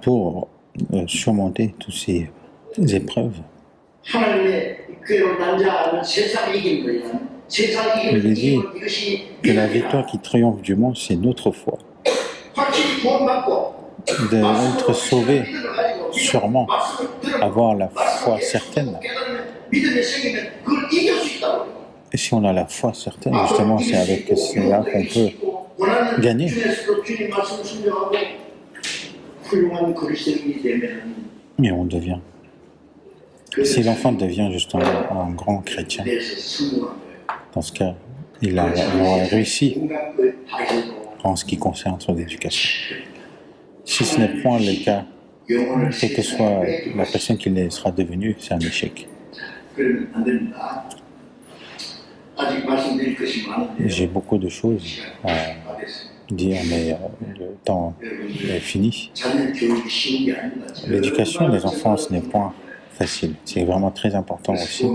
Pour surmonter toutes ces épreuves, il dit que la victoire qui triomphe du monde, c'est notre foi. D'être sauvé, sûrement, avoir la foi certaine. Et si on a la foi certaine, justement, c'est avec cela qu'on peut gagner. Et on devient. Si l'enfant devient justement un grand chrétien, dans ce cas, il aura réussi en ce qui concerne son éducation. Si ce n'est point le cas, quelle que soit la personne qu'il sera devenue, c'est un échec. J'ai beaucoup de choses à dire, mais le temps est fini. L'éducation des enfants, ce n'est point facile. C'est vraiment très important aussi,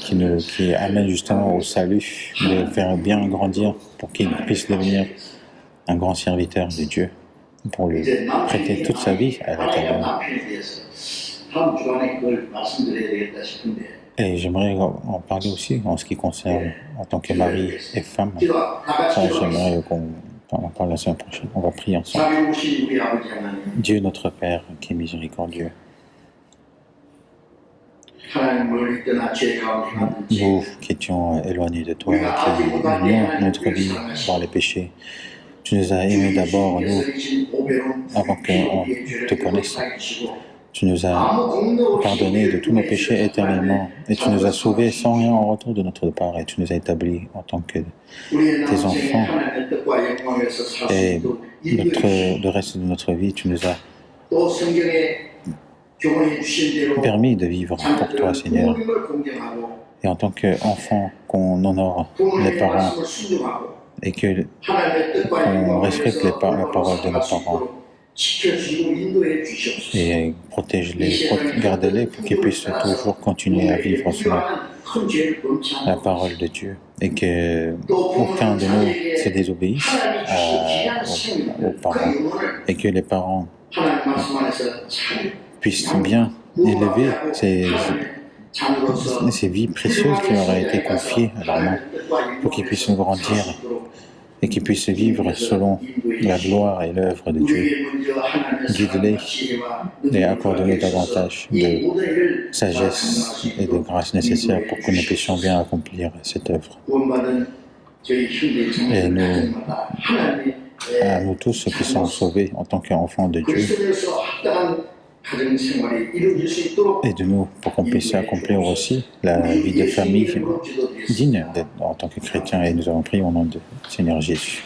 qui amène justement au salut, de faire bien grandir pour qu'il puisse devenir un grand serviteur de Dieu, pour lui prêter toute sa vie à l'Éternel. Et j'aimerais en parler aussi en ce qui concerne en tant que mari et femme. Ça, j'aimerais qu'on en parle la semaine prochaine. On va prier ensemble. Dieu notre Père qui est miséricordieux, nous qui étions éloignés de toi, qui menions notre vie par les péchés, tu nous as aimés d'abord, nous, avant qu'on te connaisse. Tu nous as pardonné de tous nos péchés éternellement, et tu nous as sauvés sans rien en retour de notre part, et tu nous as établis en tant que tes enfants. Et le reste de notre vie, tu nous as permis de vivre pour toi, Seigneur. Et en tant qu'enfants, qu'on honore les parents et qu'on respecte la parole de nos parents. Et protège-les, garde-les pour qu'ils puissent toujours continuer à vivre selon la parole de Dieu. Et qu'aucun de nous se désobéisse aux parents. Et que les parents puissent bien élever ces vies précieuses qui leur ont été confiées à leurs mains, pour qu'ils puissent grandir et qu'ils puissent vivre selon la gloire et l'œuvre de Dieu. Guide-les et accorde-les davantage de sagesse et de grâce nécessaires pour que nous puissions bien accomplir cette œuvre. Et à nous tous ceux qui sont sauvés en tant qu'enfants de Dieu, et de nous, pour qu'on puisse accomplir aussi la vie de famille digne en tant que chrétien. Et nous avons prié au nom du Seigneur Jésus.